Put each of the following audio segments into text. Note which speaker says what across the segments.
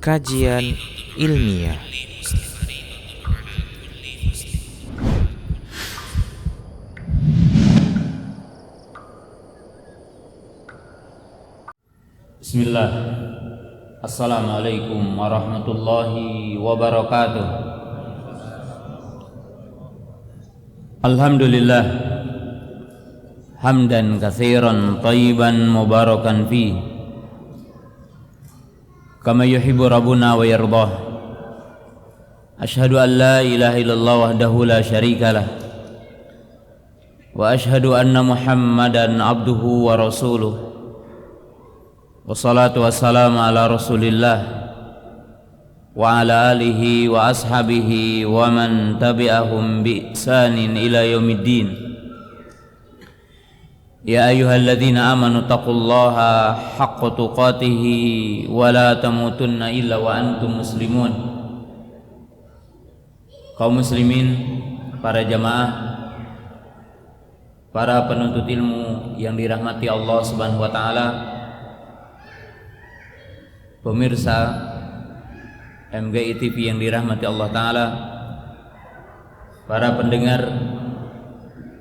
Speaker 1: kajian ilmiah.
Speaker 2: Bismillah. Assalamualaikum warahmatullahi wabarakatuh. Alhamdulillah hamdan katsiran thayyiban mubarakan fi kama yuhibbu rabbuna wa yardah. Asyhadu an la ilaha illallah wahdahu la syarikalah wa asyhadu anna Muhammadan abduhu wa rasuluh. Wassalatu wassalamu ala rasulillah wa ala alihi wa ashabihi wa man tabi'ahum bi ihsanin ila yaumiddin. Ya ayyuhalladzina amanu taqullaha haqqa tuqatih wa la tamutunna illa wa antum muslimun. Kaum muslimin, para jamaah, para penuntut ilmu yang dirahmati Allah Subhanahu wa taala, pemirsa MGI TV yang dirahmati Allah Ta'ala, para pendengar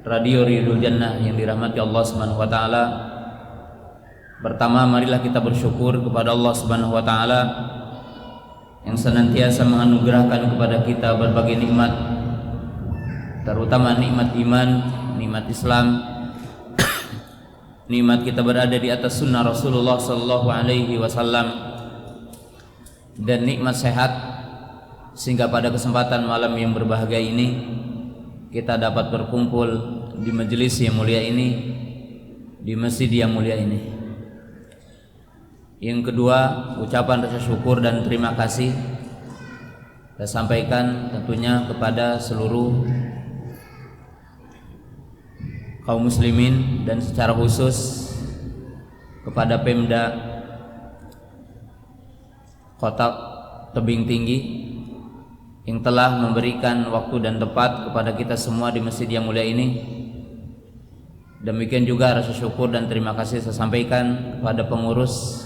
Speaker 2: Radio Ridul Jannah yang dirahmati Allah Subhanahu wa Ta'ala. Pertama, marilah kita bersyukur kepada Allah Subhanahu wa Ta'ala yang senantiasa menganugerahkan kepada kita berbagai nikmat, terutama nikmat iman, nikmat Islam, nikmat kita berada di atas sunnah Rasulullah sallallahu alaihi wasallam, dan nikmat sehat, sehingga pada kesempatan malam yang berbahagia ini kita dapat berkumpul di majelis yang mulia ini, di masjid yang mulia ini. Yang kedua, ucapan rasa syukur dan terima kasih saya sampaikan tentunya kepada seluruh kaum muslimin dan secara khusus kepada Pemda Kota Tebing Tinggi yang telah memberikan waktu dan tempat kepada kita semua di masjid yang mulia ini. Demikian juga rasa syukur dan terima kasih saya sampaikan kepada pengurus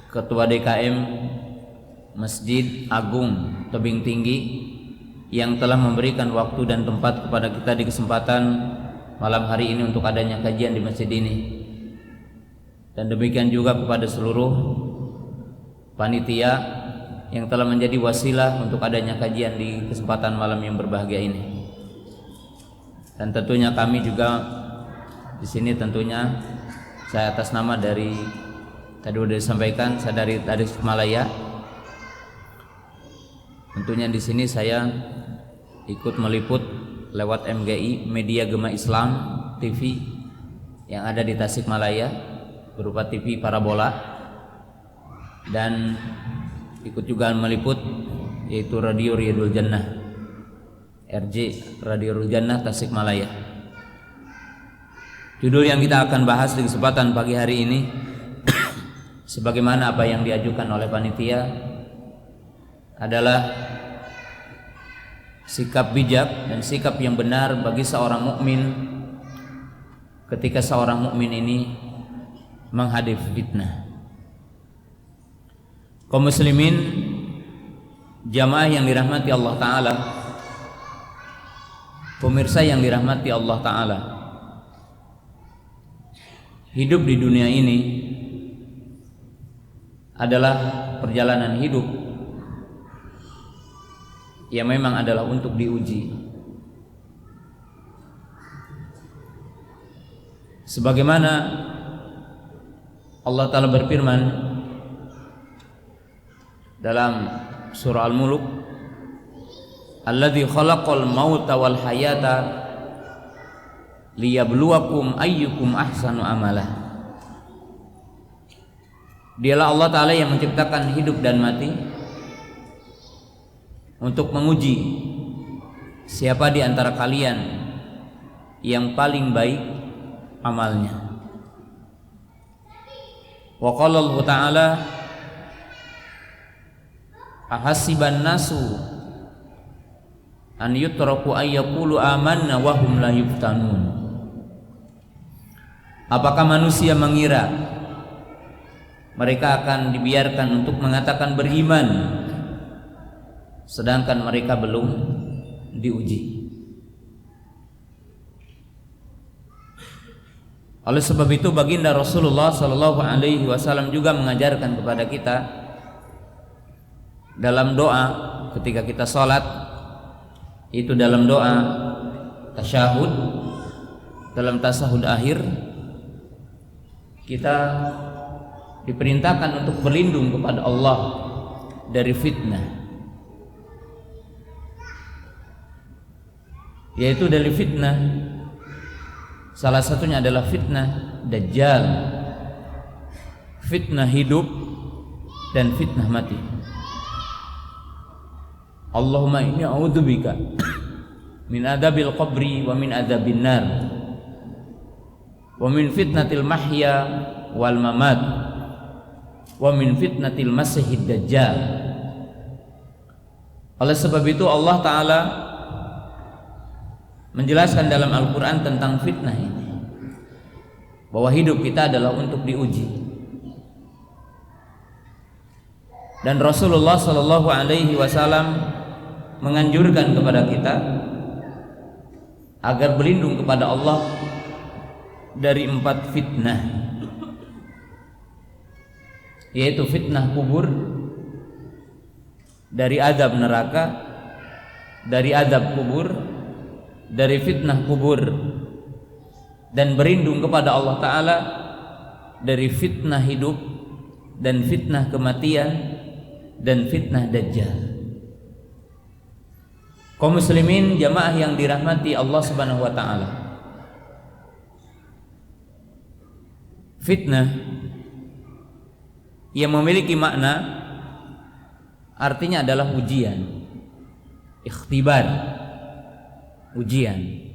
Speaker 2: Ketua DKM Masjid Agung Tebing Tinggi yang telah memberikan waktu dan tempat kepada kita di kesempatan malam hari ini untuk adanya kajian di masjid ini. Dan demikian juga kepada seluruh panitia yang telah menjadi wasilah untuk adanya kajian di kesempatan malam yang berbahagia ini. Dan tentunya kami juga di sini, tentunya saya atas nama dari tadi sudah disampaikan, saya dari Tasikmalaya. Tentunya di sini saya ikut meliput lewat MGI, Media Gema Islam TV yang ada di Tasikmalaya, berupa TV parabola, dan ikut juga meliput yaitu Radio Ridul Jannah, RJ Radio Ridul Jannah Tasikmalaya. Judul yang kita akan bahas di kesempatan pagi hari ini sebagaimana apa yang diajukan oleh panitia adalah sikap bijak dan sikap yang benar bagi seorang mukmin ketika seorang mukmin ini menghadapi fitnah. Kaum muslimin, jamaah yang dirahmati Allah Ta'ala, pemirsa yang dirahmati Allah Ta'ala, hidup di dunia ini adalah perjalanan hidup yang memang adalah untuk diuji. Sebagaimana Allah Ta'ala berfirman dalam surah Al-Mulk, alladzi khalaqal mauta wal hayata liyabluwakum ayyukum ahsanu amala. Dialah Allah Ta'ala yang menciptakan hidup dan mati untuk menguji siapa di antara kalian yang paling baik amalnya. Wa qala Allah Ta'ala, ahasiban nasu an yutraku ayyaqulu amanna wa hum la yuftanun. Apakah manusia mengira mereka akan dibiarkan untuk mengatakan beriman sedangkan mereka belum diuji. Oleh sebab itu baginda Rasulullah sallallahu alaihi wasallam juga mengajarkan kepada kita dalam doa ketika kita salat, itu dalam doa tasyahud, dalam tasahud akhir kita diperintahkan untuk berlindung kepada Allah dari fitnah, yaitu dari fitnah salah satunya adalah fitnah Dajjal, fitnah hidup dan fitnah mati. Allahumma inni a'udzubika min adabil qabri wa min adabin nar wa min fitnatil mahya wal mamat wa min fitnatil masihid dajjal. Oleh sebab itu Allah Ta'ala menjelaskan dalam Al-Quran tentang fitnah ini, bahwa hidup kita adalah untuk diuji. Dan Rasulullah Sallallahu Alaihi Wasallam menganjurkan kepada kita agar berlindung kepada Allah dari 4 fitnah, yaitu fitnah kubur, dari azab neraka, dari azab kubur, dari fitnah kubur, dan berlindung kepada Allah Ta'ala dari fitnah hidup dan fitnah kematian dan fitnah Dajjal. Kaum muslimin jamaah yang dirahmati Allah Subhanahu wa Ta'ala, fitnah yang memiliki makna artinya adalah ujian, ikhtibar, ujian.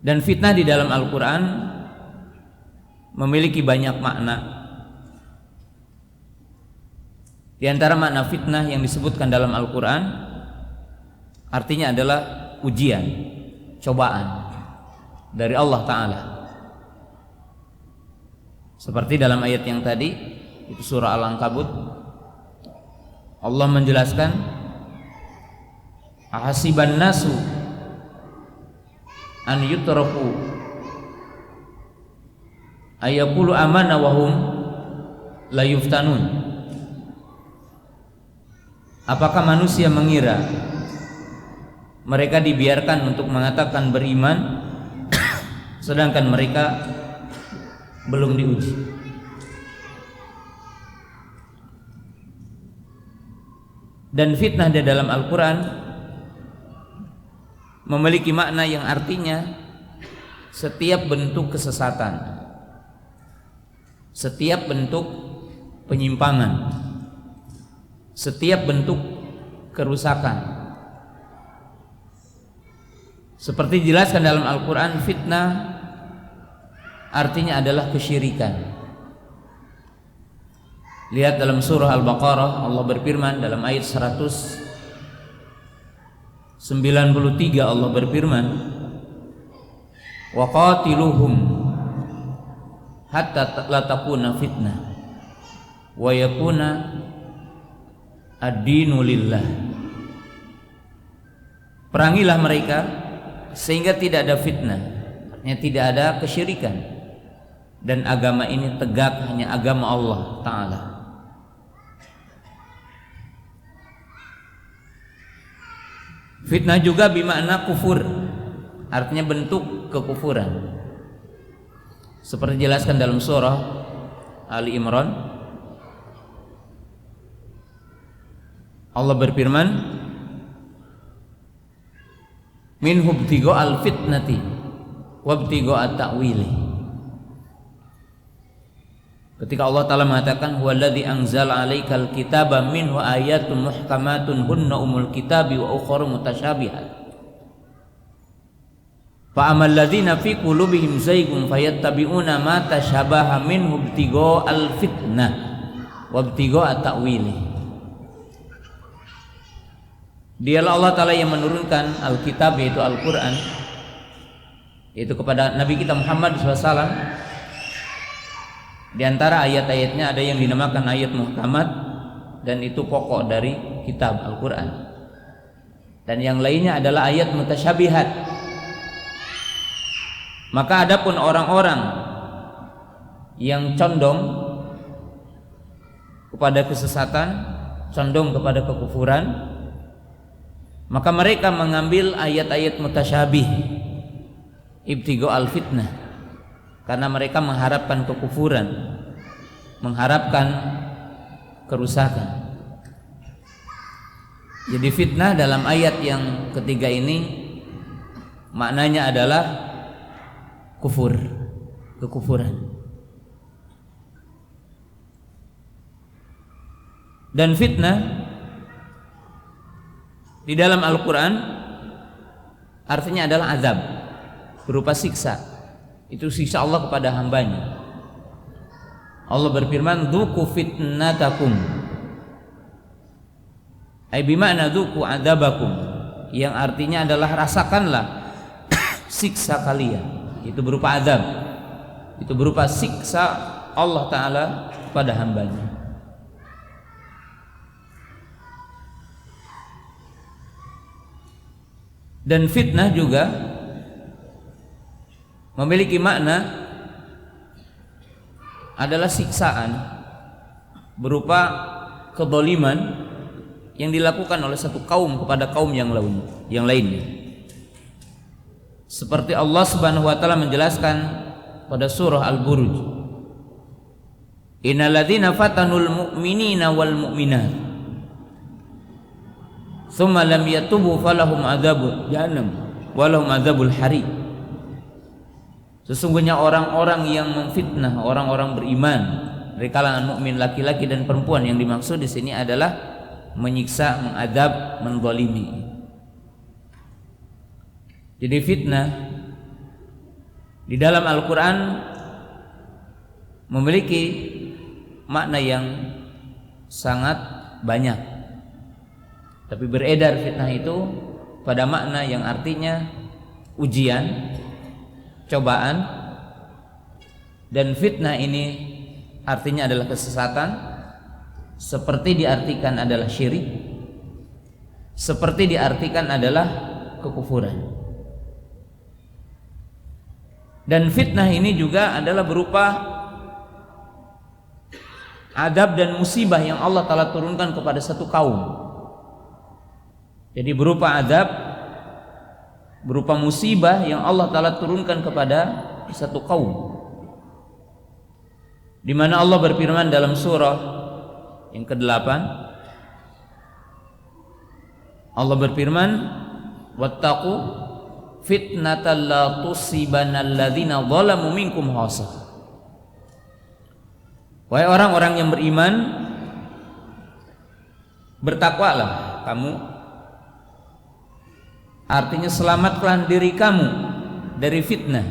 Speaker 2: Dan fitnah di dalam Al-Quran memiliki banyak makna. Di antara makna fitnah yang disebutkan dalam Al-Quran artinya adalah ujian, cobaan dari Allah Ta'ala. Seperti dalam ayat yang tadi, itu surah Al-Ankabut, Allah menjelaskan, ahasiban nasu an yutraku ayaqulu amana wa hum la yuftanun. Apakah manusia mengira mereka dibiarkan untuk mengatakan beriman sedangkan mereka belum diuji? Dan fitnah di dalam Al-Quran memiliki makna yang artinya setiap bentuk kesesatan, setiap bentuk penyimpangan, setiap bentuk kerusakan. Seperti dijelaskan dalam Al-Quran, fitnah artinya adalah kesyirikan. Lihat dalam surah Al-Baqarah, Allah berfirman dalam ayat 193, Allah berfirman, wa qatiluhum hatta la takuna fitnah wa yakuna ad-dinu lillah. Perangilah mereka sehingga tidak ada fitnah, artinya tidak ada kesyirikan, dan agama ini tegak hanya agama Allah Ta'ala. Fitnah juga bermakna kufur, artinya bentuk kekufuran. Seperti dijelaskan dalam surah Ali Imran, Allah berfirman, minhu ibtigha al-fitnati wa ibtigha at-ta'wili. Ketika Allah Ta'ala mengatakan huwallazi anzala 'alaikal kitaba minhu ayatun muhkamatun hunna umul kitabi wa ukhra mutasyabihat. Fa amal ladzina fi qulubihim zaygun fayattabi'una ma tashabaha minhu ibtigha al-fitnah wa ibtigha at-ta'wili. Dialah Allah Ta'ala yang menurunkan Alkitab, yaitu Al-Quran, yaitu kepada Nabi kita Muhammad SAW, Di antara ayat-ayatnya ada yang dinamakan ayat muhkamat, dan itu pokok dari kitab Al-Quran. Dan yang lainnya adalah ayat mutasyabihat. Maka adapun orang-orang yang condong kepada kesesatan, condong kepada kekufuran, maka mereka mengambil ayat-ayat mutasyabih ibtigha al-fitnah, karena mereka mengharapkan kekufuran, mengharapkan kerusakan. Jadi fitnah dalam ayat yang ketiga ini maknanya adalah kufur, kekufuran. Dan fitnah di dalam Al-Quran artinya adalah azab, berupa siksa. Itu siksa Allah kepada hambanya. Allah berfirman, "Dzuqu fitnatakum." Ai bima'na dzuqu adzabakum, yang artinya adalah rasakanlah siksa kalian. Itu berupa azab. Itu berupa siksa Allah Ta'ala kepada hambanya. Dan fitnah juga memiliki makna adalah siksaan berupa kezaliman yang dilakukan oleh satu kaum kepada kaum yang lainnya. Seperti Allah Subhanahu wa taala menjelaskan pada surah Al-Buruj, "Innal ladzina fatanul mu'minina wal mu'minat tsumma lam yatubu falahum adzabul jahannam walahum adzabul hari." Sesungguhnya orang-orang yang memfitnah orang-orang beriman dari kalangan mukmin laki-laki dan perempuan, yang dimaksud di sini adalah menyiksa, mengadab, menzalimi. Jadi fitnah di dalam Al-Quran memiliki makna yang sangat banyak. Tapi beredar fitnah itu pada makna yang artinya ujian, cobaan. Dan fitnah ini artinya adalah kesesatan, seperti diartikan adalah syirik, seperti diartikan adalah kekufuran. Dan fitnah ini juga adalah berupa adab dan musibah yang Allah Ta'ala turunkan kepada satu kaum. Jadi berupa adab, berupa musibah yang Allah Ta'ala turunkan kepada satu kaum, di mana Allah berfirman dalam surah yang ke-8, Allah berfirman, "Wattaqu fitnatan la tusibanal ladzina zalamu minkum khassah." Wahai orang-orang yang beriman, bertakwalah kamu, artinya selamatkan diri kamu dari fitnah.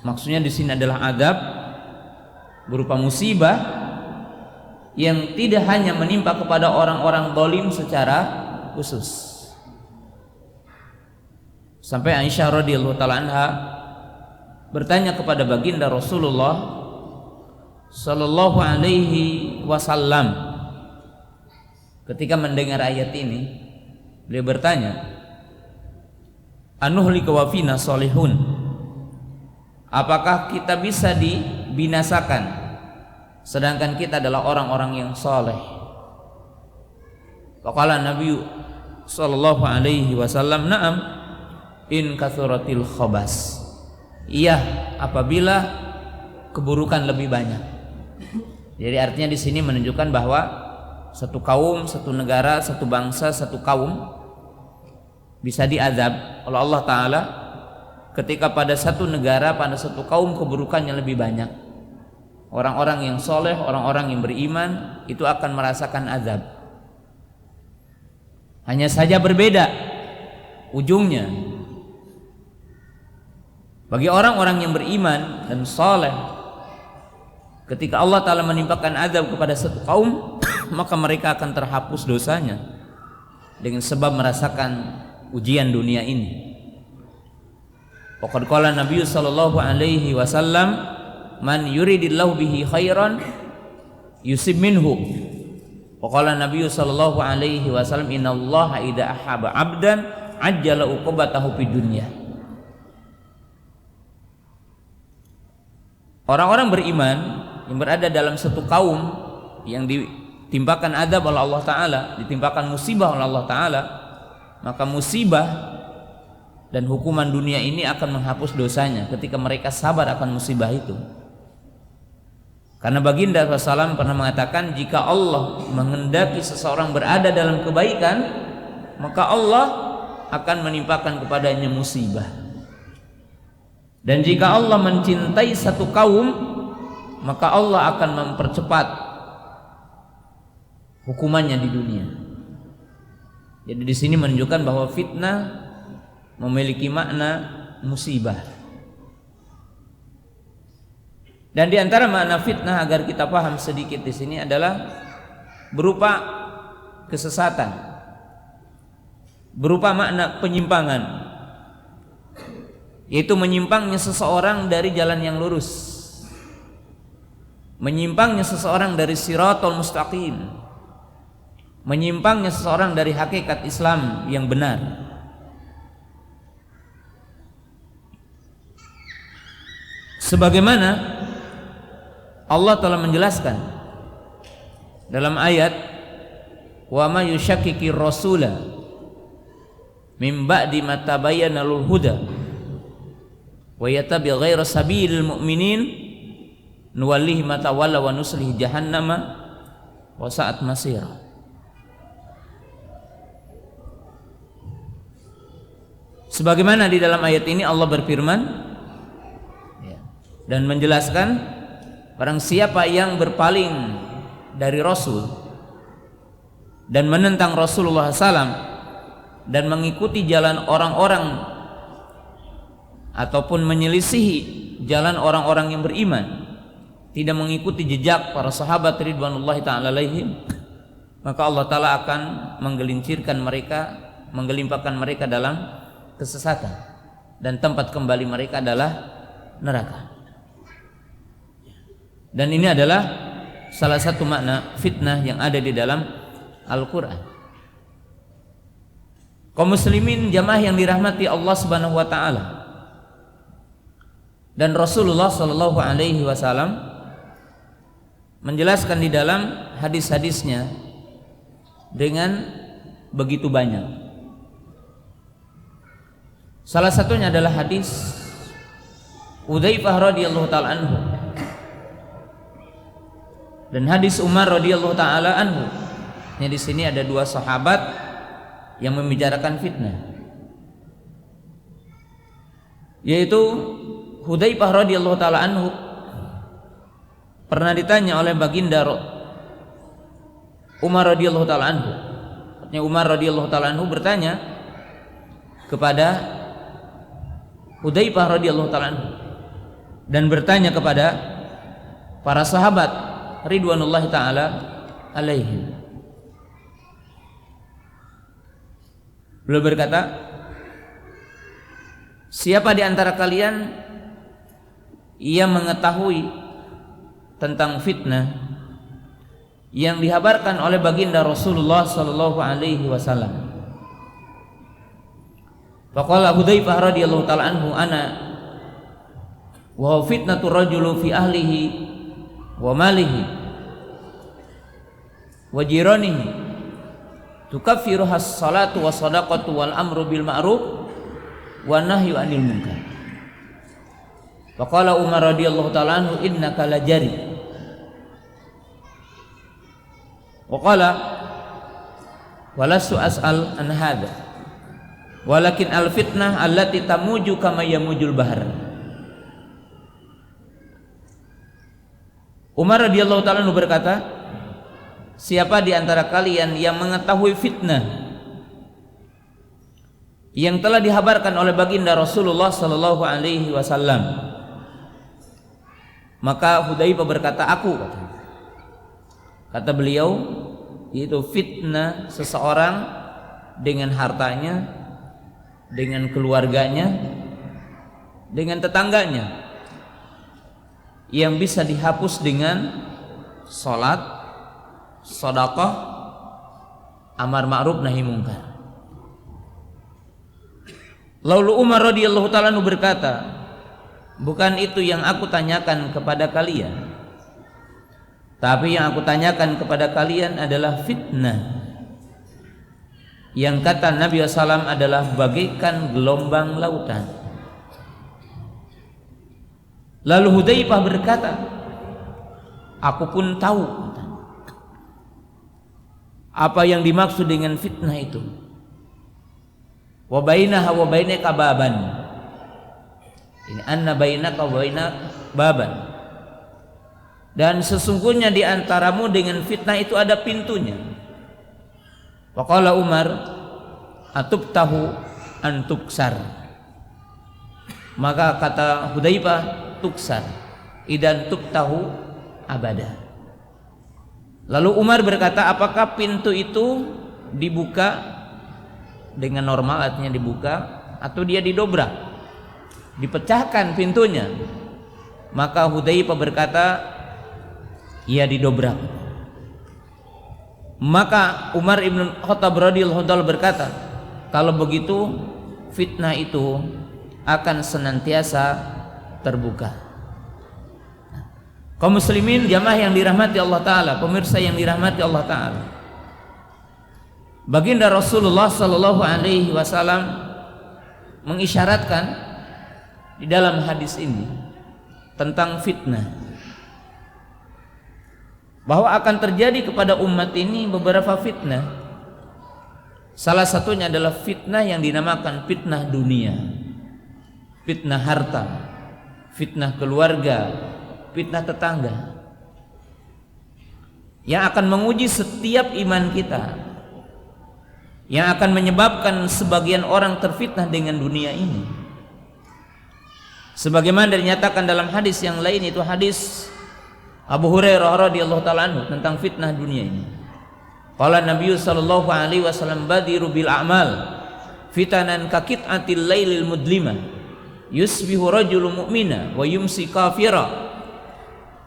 Speaker 2: Maksudnya di sini adalah adab berupa musibah yang tidak hanya menimpa kepada orang-orang zalim secara khusus. Sampai Aisyah radhiyallahu taala anha bertanya kepada baginda Rasulullah sallallahu alaihi wasallam ketika mendengar ayat ini, beliau bertanya, "Anuhlika wa fina salihun?" Apakah kita bisa dibinasakan sedangkan kita adalah orang-orang yang saleh? Faqala Nabi sallallahu alaihi wasallam, "Na'am in kathuratil khabas." Iya, apabila keburukan lebih banyak. Jadi artinya di sini menunjukkan bahwa satu kaum, satu negara, satu bangsa, satu kaum bisa diazab oleh Allah Ta'ala ketika pada satu negara, pada satu kaum keburukannya lebih banyak. Orang-orang yang soleh, orang-orang yang beriman itu akan merasakan azab. Hanya saja berbeda ujungnya. Bagi orang-orang yang beriman dan soleh, ketika Allah Ta'ala menimpakan azab kepada satu kaum, maka mereka akan terhapus dosanya dengan sebab merasakan ujian dunia ini. Waqad qala Nabi sallallahu alaihi wasallam, man yuridillahu bihi khairan yusib minhu. Wa qala Nabi sallallahu alaihi wasallam innallaha idza ahabba 'abdan ajjala uqubatahu fid dunya. Orang-orang beriman yang berada dalam satu kaum yang ditimpakan adab oleh Allah Ta'ala, ditimpakan musibah oleh Allah Ta'ala, maka musibah dan hukuman dunia ini akan menghapus dosanya ketika mereka sabar akan musibah itu. Karena baginda Rasulullah SAW pernah mengatakan, jika Allah menghendaki seseorang berada dalam kebaikan, maka Allah akan menimpakan kepadanya musibah. Dan jika Allah mencintai satu kaum, maka Allah akan mempercepat hukumannya di dunia. Jadi di sini menunjukkan bahwa fitnah memiliki makna musibah. Dan di antara makna fitnah agar kita paham sedikit di sini adalah berupa kesesatan, berupa makna penyimpangan, yaitu menyimpangnya seseorang dari jalan yang lurus, menyimpangnya seseorang dari siratal mustaqim, menyimpangnya seseorang dari hakikat Islam yang benar. Sebagaimana Allah telah menjelaskan dalam ayat, wa may yushakkikir rasula min ba'di ma tabayyana lahul huda wa yattabi' ghayra sabilil mu'minin nuwallihi ma tawalla wa nuslihi jahannama wa sa'at masira. Sebagaimana di dalam ayat ini Allah berfirman dan menjelaskan, barang siapa yang berpaling dari Rasul dan menentang Rasulullah SAW dan mengikuti jalan orang-orang ataupun menyelisihi jalan orang-orang yang beriman, tidak mengikuti jejak para sahabat ridwanullahi ta'ala alaihim, maka Allah Ta'ala akan menggelincirkan mereka, menggelimpahkan mereka dalam kesesatan, dan tempat kembali mereka adalah neraka. Dan ini adalah salah satu makna fitnah yang ada di dalam Al-Quran. Kaum muslimin jamaah yang dirahmati Allah Subhanahu wa taala, dan Rasulullah sallallahu alaihi wasallam menjelaskan di dalam hadis-hadisnya dengan begitu banyak. Salah satunya adalah hadis Hudzaifah radhiyallahu taala anhu dan hadis Umar radhiyallahu taala anhu. Di sini ada dua sahabat yang membicarakan fitnah, yaitu Hudzaifah radhiyallahu taala anhu pernah ditanya oleh baginda Umar radhiyallahu taala anhu. Artinya Umar radhiyallahu taala anhu bertanya kepada Hudzaifah radhiyallahu taala anhu dan bertanya kepada para sahabat ridwanullahi ta'ala alaihim. Beliau berkata, siapa di antara kalian yang mengetahui tentang fitnah yang dihabarkan oleh baginda Rasulullah sallallahu alaihi wasallam? Faqala Hudzaifah radhiyallahu ta'ala anhu, ana wa fitnatur rajulu fi ahlihi wa malihi wa jiranihi tukaffiruha as-salatu wa sadaqatu wal amru bil ma'ruf wa nahyu 'anil munkar. Faqala Umar radhiyallahu ta'ala anhu, innaka lajari. Wa qala walastu as'al an hadha walakin al fitnah allati tamuju kama yamujul bahr. Umar radhiyallahu ta'ala anhu berkata, siapa di antara kalian yang mengetahui fitnah yang telah dihabarkan oleh baginda Rasulullah sallallahu alaihi wasallam? Maka Hudzaifah berkata, aku. Kata beliau, yaitu fitnah seseorang dengan hartanya, dengan keluarganya, dengan tetangganya. yang bisa dihapus dengan salat, sedekah, amar ma'ruf nahi mungkar. Lalu Umar radhiyallahu ta'ala berkata, bukan itu yang aku tanyakan kepada kalian, tapi yang aku tanyakan kepada kalian adalah fitnah yang kata Nabi SAW adalah bagaikan gelombang lautan. Lalu Hudzaifah berkata, aku pun tahu apa yang dimaksud dengan fitnah itu. Wa bainaha wa bainaka baban. Ini anna bainaka wa bainaka baban. Dan sesungguhnya di antaramu dengan fitnah itu ada pintunya. Faqala Umar, atubtahu antuksar. Maka kata Hudzaifah, tuksar. Idan tubtahu abada. Lalu Umar berkata, apakah pintu itu dibuka dengan normal, artinya dibuka, atau dia didobrak, dipecahkan pintunya? Maka Hudzaifah berkata, ia didobrak. Maka Umar ibn Khattab radhiyallahu anhu berkata, kalau begitu fitnah itu akan senantiasa terbuka. Kaum muslimin jamaah yang dirahmati Allah Ta'ala, pemirsa yang dirahmati Allah Ta'ala, baginda Rasulullah Sallallahu Alaihi Wasallam mengisyaratkan di dalam hadis ini tentang fitnah, bahwa akan terjadi kepada umat ini beberapa fitnah. Salah satunya adalah fitnah yang dinamakan fitnah dunia, fitnah harta, fitnah keluarga, fitnah tetangga, yang akan menguji setiap iman kita, yang akan menyebabkan sebagian orang terfitnah dengan dunia ini. Sebagaimana dinyatakan dalam hadis yang lain, itu hadis Abu Hurairah radhiyallahu ta'ala anhu tentang fitnah dunia ini. Qala Nabi sallallahu alaihi wasallam, badiru bil a'mal fitanan kaqit'atil lailil mudlima yusbihu rajulun mu'mina wa yumsi kafira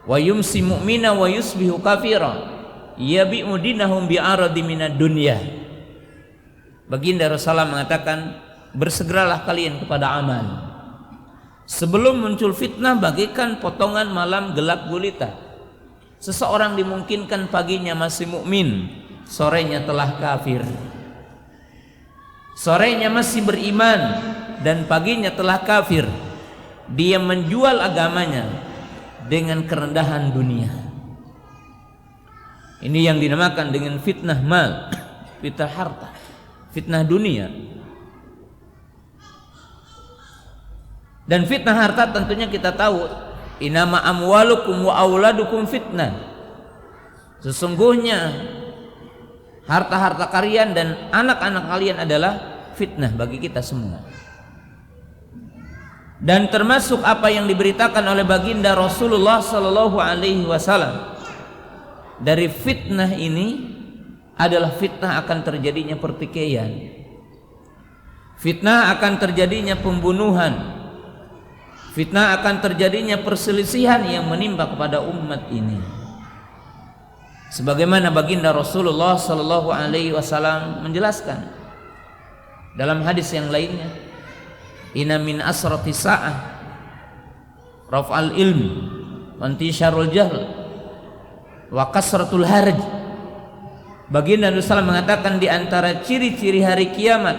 Speaker 2: wa yumsi mu'mina wa yusbihu kafira yabi'u dinahum bi'aradi minad dunya. Baginda Rasulullah mengatakan, bersegeralah kalian kepada amal sebelum muncul fitnah bagaikan potongan malam gelap gulita. Seseorang dimungkinkan paginya masih mukmin, sorenya telah kafir. Sorenya masih beriman dan paginya telah kafir. Dia menjual agamanya dengan kerendahan dunia. Ini yang dinamakan dengan fitnah mal, fitnah harta, fitnah dunia. Dan fitnah harta tentunya kita tahu, inama amwalukum wa auladukum fitnah. Sesungguhnya harta-harta kalian dan anak-anak kalian adalah fitnah bagi kita semua. Dan termasuk apa yang diberitakan oleh baginda Rasulullah sallallahu alaihi wasallam dari fitnah ini adalah fitnah akan terjadinya pertikaian, fitnah akan terjadinya pembunuhan, fitnah akan terjadinya perselisihan yang menimpa kepada umat ini. Sebagaimana baginda Rasulullah sallallahu alaihi wasallam menjelaskan dalam hadis yang lainnya, inna min asrati sa'ah raf'al ilmi wa intisharul jahl wa kasratul harj. Baginda Rasulullah mengatakan di antara ciri-ciri hari kiamat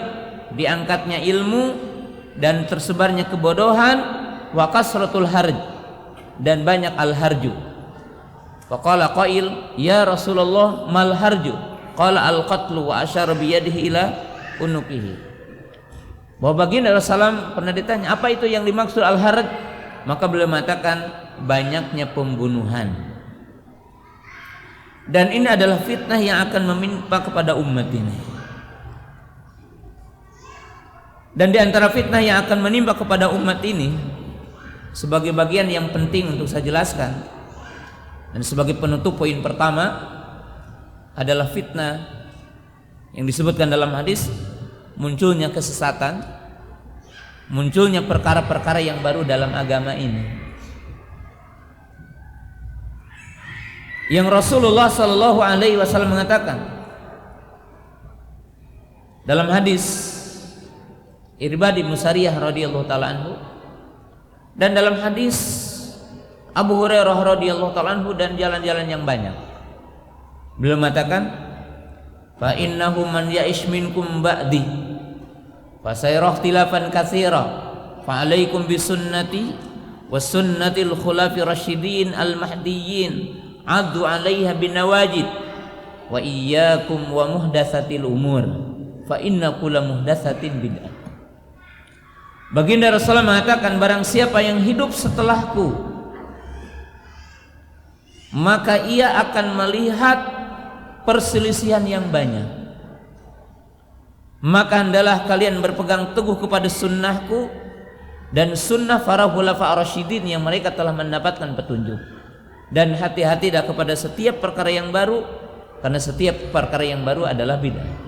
Speaker 2: diangkatnya ilmu dan tersebarnya kebodohan, wa kasratul harj, dan banyak al-harju. Faqala qail, ya Rasulullah mal harju? Qala al-qatlu wa asyara biyadihi ila unuqihi. Bahwa baginda Rasulullah pernah ditanya, apa itu yang dimaksud al-harj? Maka beliau mengatakan, banyaknya pembunuhan. Dan ini adalah fitnah yang akan menimpa kepada umat ini. Dan di antara fitnah yang akan menimpa kepada umat ini, sebagai bagian yang penting untuk saya jelaskan dan sebagai penutup poin pertama, adalah fitnah yang disebutkan dalam hadis, munculnya kesesatan, munculnya perkara-perkara yang baru dalam agama ini. yang Rasulullah sallallahu alaihi wasallam mengatakan dalam hadis Irbad bin Sariyah radhiyallahu taala anhu dan dalam hadis Abu Hurairah radhiyallahu taala anhu dan jalan-jalan yang banyak. Beliau mengatakan, "Fa innahu man ya'ish minkum ba'di fa sayara ikhtilafan katsira fa 'alaikum bi sunnati wa sunnatil khulafi rasyidin al-mahdiyyin 'addu 'alaiha bin nawajid wa iyyakum wa muhdatsatil umur fa inna kulla muhdatsatin bid'ah." Baginda Rasulullah mengatakan, barang siapa yang hidup setelahku maka ia akan melihat perselisihan yang banyak. Maka hendaklah kalian berpegang teguh kepada sunnahku dan sunnah para khulafa ar-rasyidin yang mereka telah mendapatkan petunjuk. Dan hati-hatilah kepada setiap perkara yang baru, karena setiap perkara yang baru adalah bid'ah.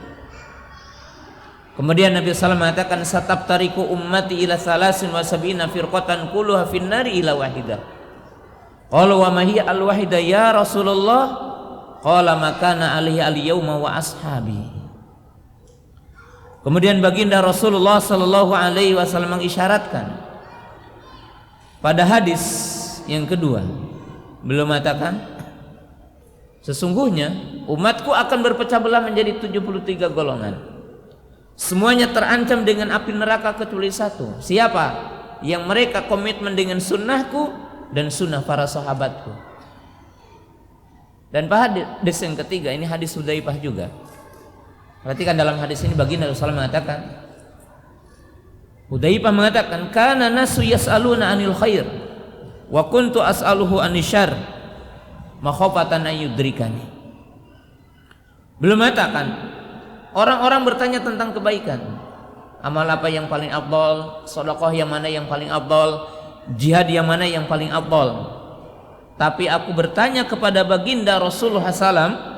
Speaker 2: Kemudian Nabi SAW mengatakan, "Sataptariku ummati ila 73 firqatan kulluha finnari ila wahidah." Qalu wa ma hiya al-wahidah ya Rasulullah? Qala makana alaihi al-yawma wa ashabi. Kemudian baginda Rasulullah sallallahu alaihi wasallam mengisyaratkan pada hadis yang kedua, beliau mengatakan, sesungguhnya umatku akan berpecah belah menjadi 73 golongan. Semuanya terancam dengan api neraka kecuali satu. Siapa? Yang mereka komitmen dengan sunnahku dan sunnah para sahabatku. Dan hadis yang ketiga, ini hadis Hudzaifah juga. Perhatikan dalam hadis ini baginda Rasulullah mengatakan, Hudzaifah mengatakan, "Kana nasu yas'aluna 'anil khair wa kuntu as'aluhu 'anil syarr makhafatan ayyudrikani." Belum mengatakan, orang-orang bertanya tentang kebaikan, amal apa yang paling afdal, sedekah yang mana yang paling afdal, jihad yang mana yang paling afdal. Tapi aku bertanya kepada baginda Rasulullah SAW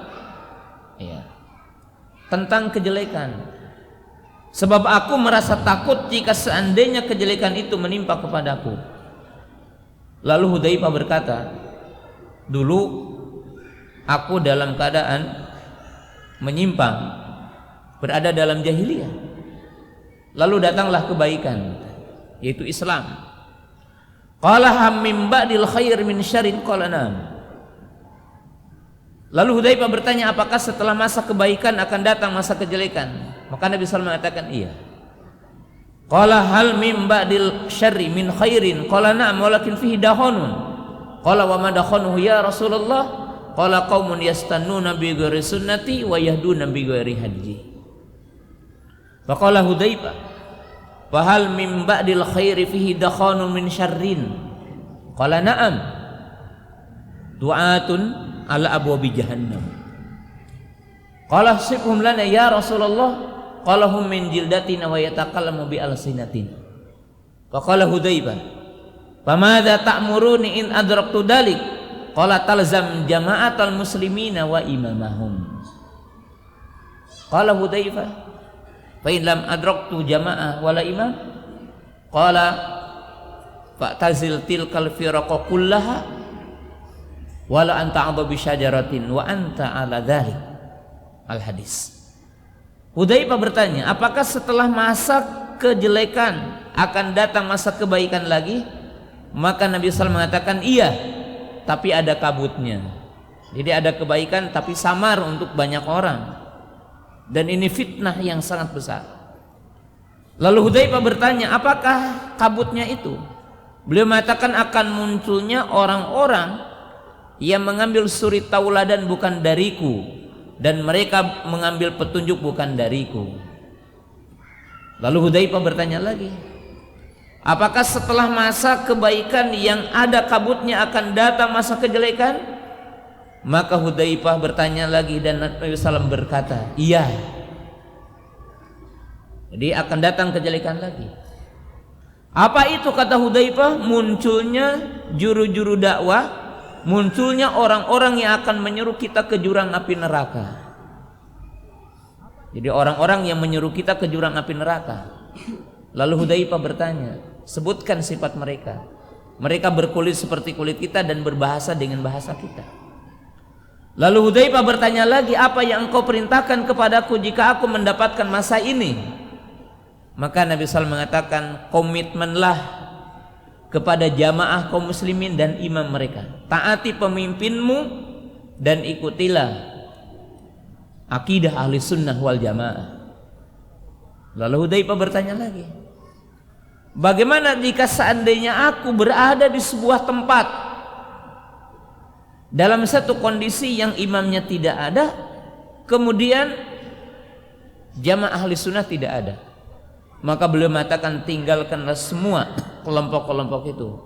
Speaker 2: tentang kejelekan, sebab aku merasa takut jika seandainya kejelekan itu menimpa kepadaku. Lalu Hudzaifah berkata, dulu aku dalam keadaan menyimpang, berada dalam jahiliyah, lalu datanglah kebaikan, yaitu Islam. Qala ham min ba'dil khair min syarrin qala na'am. Lalu Hudzaifah bertanya, apakah setelah masa kebaikan akan datang masa kejelekan? Maka Nabi SAW mengatakan iya. Qala hal min ba'dil syarri min khairin qala na'am walakin fihi dahonun. Qala wa ma dahonuhu ya Rasulullah? Qala qaumun yastannuna bi ghairi sunnati wa yahduna bi ghairi hadyi. Faqala Hudzaifah, "Fahal min ba'dil khairi fihi dakhanun min syarrin?" Qala na'am. Du'atun ala abwabi jahannam. Qala sifhum lana ya Rasulullah? Qala hum min jildatina wa yatakallamu bi alsinatina. Faqala Hudzaifah, "Famadza ta'muruni in adraktu dalik?" Qala talzam jama'atal muslimina wa imamahum. Qala Hudzaifah, fa in lam adraktu jama'ah wala imam, qala fa'tazil tilkal firaqa kullaha wala anta 'adha bi syajaratin wa anta 'ala dzalik. Al hadis. Hudzaifah bertanya, apakah setelah masa kejelekan akan datang masa kebaikan lagi? Maka Nabi SAW mengatakan iya, tapi ada kabutnya. Jadi ada kebaikan tapi samar untuk banyak orang. Dan ini fitnah yang sangat besar. Lalu Hudzaifah bertanya, apakah kabutnya itu? Beliau mengatakan akan munculnya orang-orang yang mengambil suri tauladan bukan dariku, dan mereka mengambil petunjuk bukan dariku. Lalu Hudzaifah bertanya lagi, apakah setelah masa kebaikan yang ada kabutnya akan datang masa kejelekan? Maka Hudzaifah bertanya lagi dan Nabi SAW berkata, iya. Jadi akan datang kejelekan lagi. Apa itu kata Hudzaifah? Munculnya juru-juru dakwah, munculnya orang-orang yang akan menyuruh kita ke jurang api neraka. Jadi orang-orang yang menyuruh kita ke jurang api neraka. Lalu Hudzaifah bertanya, sebutkan sifat mereka. Mereka berkulit seperti kulit kita dan berbahasa dengan bahasa kita. Lalu Hudzaifah bertanya lagi, apa yang engkau perintahkan kepadaku jika aku mendapatkan masa ini? Maka Nabi SAW mengatakan, komitmenlah kepada jamaah kaum muslimin dan imam mereka, taati pemimpinmu dan ikutilah akidah ahli sunnah wal jamaah. Lalu Hudzaifah bertanya lagi, bagaimana jika seandainya aku berada di sebuah tempat dalam satu kondisi yang imamnya tidak ada, kemudian jamaah ahli sunnah tidak ada? Maka beliau mengatakan, tinggalkanlah semua kelompok-kelompok itu,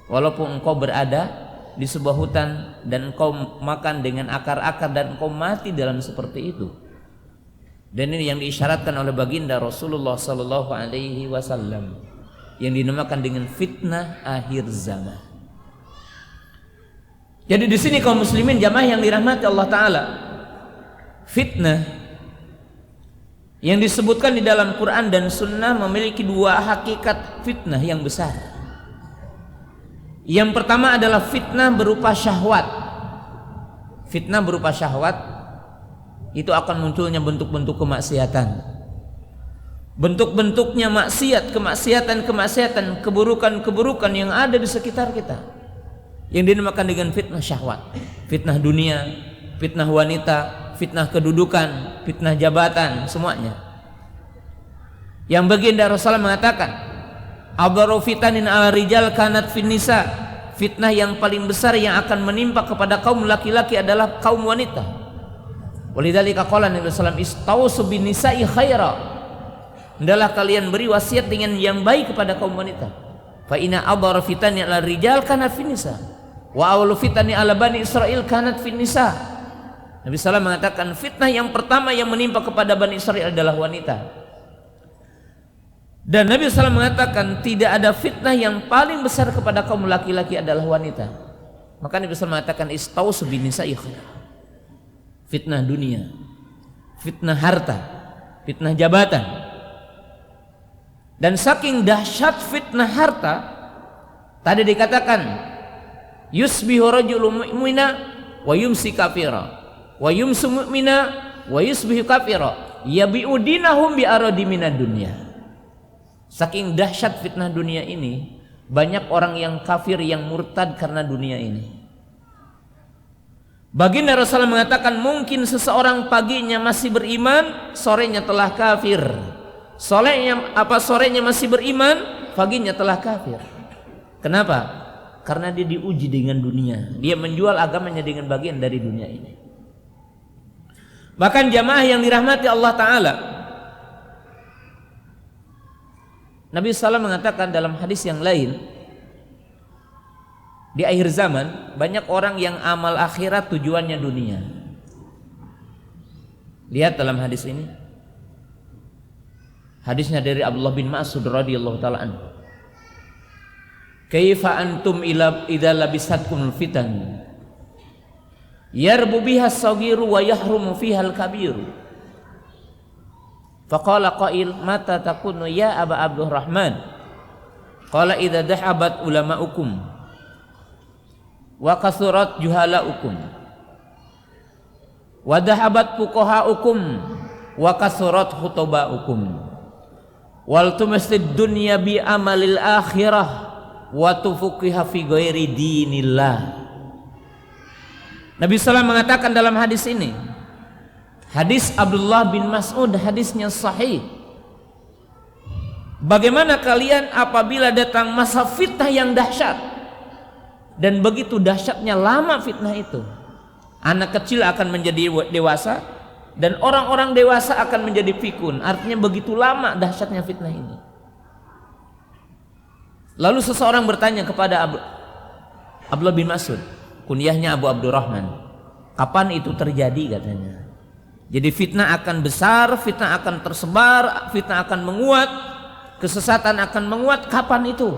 Speaker 2: walaupun engkau berada di sebuah hutan dan engkau makan dengan akar-akar dan engkau mati dalam seperti itu. Dan ini yang diisyaratkan oleh baginda Rasulullah sallallahu alaihi wasallam, yang dinamakan dengan fitnah akhir zaman. Jadi di sini kaum muslimin jamaah yang dirahmati Allah Ta'ala, fitnah yang disebutkan di dalam Quran dan Sunnah memiliki dua hakikat fitnah yang besar. Yang pertama adalah fitnah berupa syahwat. Fitnah berupa syahwat itu akan munculnya bentuk-bentuk kemaksiatan. Bentuk-bentuknya maksiat, kemaksiatan, keburukan-keburukan yang ada di sekitar kita, yang dinamakan dengan fitnah syahwat, fitnah dunia, fitnah wanita, fitnah kedudukan, fitnah jabatan, semuanya. Yang baginda Rasulullah mengatakan, Adharu fitanin ala rijal kanat fin nisa, fitnah yang paling besar yang akan menimpa kepada kaum laki-laki adalah kaum wanita. Walidzalika qala Nabi sallallahu alaihi wasallam, istausu bin nisa'i khaira, hendaklah kalian beri wasiat dengan yang baik kepada kaum wanita. Fa inna adharu fitani ala rijal kanat fin nisa, wa awwalu fitani ala bani Israil kanat fin nisa. Nabi SAW mengatakan fitnah yang pertama yang menimpa kepada Bani Israel adalah wanita. Dan Nabi SAW mengatakan tidak ada fitnah yang paling besar kepada kaum laki-laki adalah wanita. Maka Nabi SAW mengatakan istausu bin nisa'i khair. Fitnah dunia, fitnah harta, fitnah jabatan. Dan saking dahsyat fitnah harta, tadi dikatakan yusbihu rajulun mu'mina wa yumsi kafira, wa yumsu mu'mina wa yusbihu kafira, yabi'u dinahum bi aradi minad dunya. Saking dahsyat fitnah dunia ini, banyak orang yang kafir, yang murtad karena dunia ini. Baginda Rasulullah mengatakan mungkin seseorang paginya masih beriman, sorenya telah kafir. Sorenya masih beriman, paginya telah kafir. Kenapa? Karena dia diuji dengan dunia. Dia menjual agamanya dengan bagian dari dunia ini. Bahkan jamaah yang dirahmati Allah Ta'ala, Nabi SAW mengatakan dalam hadis yang lain, di akhir zaman banyak orang yang amal akhirat tujuannya dunia. Lihat dalam hadis ini, hadisnya dari Abdullah bin Mas'ud radhiyallahu taala anhu, kaifa antum idza labisatkumul fitan yarbu biha as-saghiru wa yahrumu fiha al-kabiru. Faqala qail mata takunu ya Aba Abdurrahman? Qala idza dhahabat ulama'ukum wa kasurat juhalaukum wa dhahabat fuqahaukum wa kasurat khutubaukum wal tumasid dunya bi amalil akhirah wa tufuqiha fi ghairi dinillah. Nabi SAW mengatakan dalam hadis ini, hadis Abdullah bin Mas'ud, hadisnya sahih, bagaimana kalian apabila datang masa fitnah yang dahsyat, dan begitu dahsyatnya lama fitnah itu, anak kecil akan menjadi dewasa dan orang-orang dewasa akan menjadi pikun. Artinya begitu lama dahsyatnya fitnah ini. Lalu seseorang bertanya kepada Abdullah bin Mas'ud, kunyahnya Abu Abdurrahman, kapan itu terjadi katanya. Jadi fitnah akan besar, fitnah akan tersebar, fitnah akan menguat, kesesatan akan menguat, kapan itu?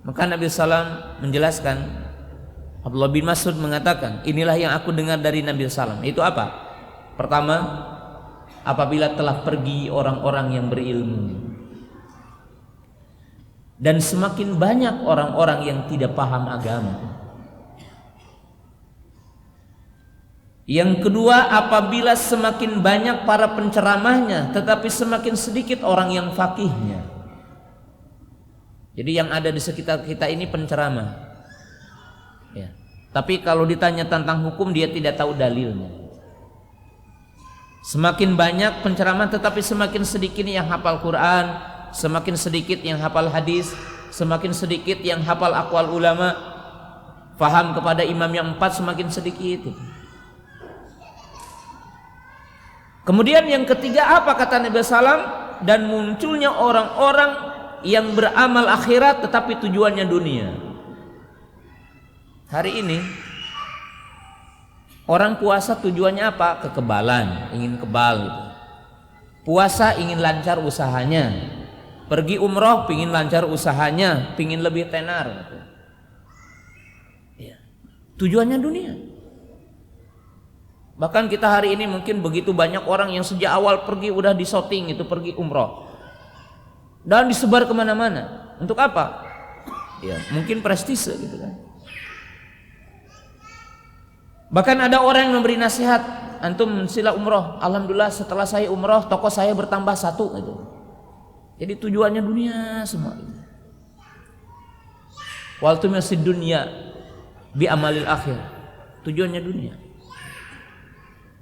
Speaker 2: Maka Nabi SAW menjelaskan, Abdullah bin Mas'ud mengatakan, inilah yang aku dengar dari Nabi SAW. Itu apa? Pertama, apabila telah pergi orang-orang yang berilmu, dan semakin banyak orang-orang yang tidak paham agama. Yang kedua, apabila semakin banyak para penceramahnya tetapi semakin sedikit orang yang faqihnya. Jadi yang ada di sekitar kita ini penceramah ya. Tapi kalau ditanya tentang hukum dia tidak tahu dalilnya. Semakin banyak penceramah tetapi semakin sedikit yang hafal Quran, semakin sedikit yang hafal hadis, semakin sedikit yang hafal aqwal ulama, faham kepada imam yang 4 semakin sedikit. Kemudian yang ketiga apa kata Nabi SAW? Dan munculnya orang-orang yang beramal akhirat tetapi tujuannya dunia. Hari ini orang puasa tujuannya apa? Kekebalan, ingin kebal gitu. Puasa ingin lancar usahanya. Pergi umroh ingin lancar usahanya, ingin lebih tenar gitu. Ya. Tujuannya dunia. Bahkan kita hari ini mungkin begitu banyak orang yang sejak awal pergi udah disorting itu pergi umroh dan disebar kemana-mana. Untuk apa? Ya mungkin prestise gitu kan. Bahkan ada orang yang memberi nasihat, antum sila umroh, alhamdulillah setelah saya umroh toko saya bertambah 1 gitu. Jadi tujuannya dunia semua. Wal tumisid dunya bi amalil akhir. Tujuannya dunia.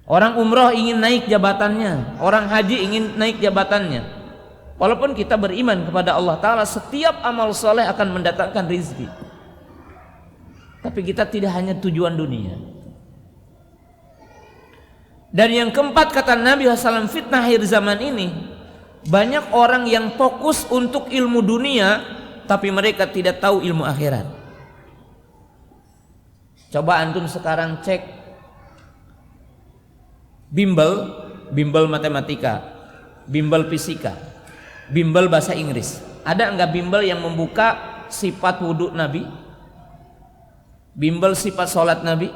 Speaker 2: Orang umroh ingin naik jabatannya, orang haji ingin naik jabatannya. Walaupun kita beriman kepada Allah Ta'ala, setiap amal soleh akan mendatangkan rizki. Tapi kita tidak hanya tujuan dunia. Dan yang keempat kata Nabi SAW, fitnah akhir zaman ini, banyak orang yang fokus untuk ilmu dunia, tapi mereka tidak tahu ilmu akhirat. Coba antum sekarang cek bimbel matematika, bimbel fisika, bimbel bahasa Inggris. Ada enggak bimbel yang membuka sifat wudhu Nabi, bimbel sifat sholat Nabi,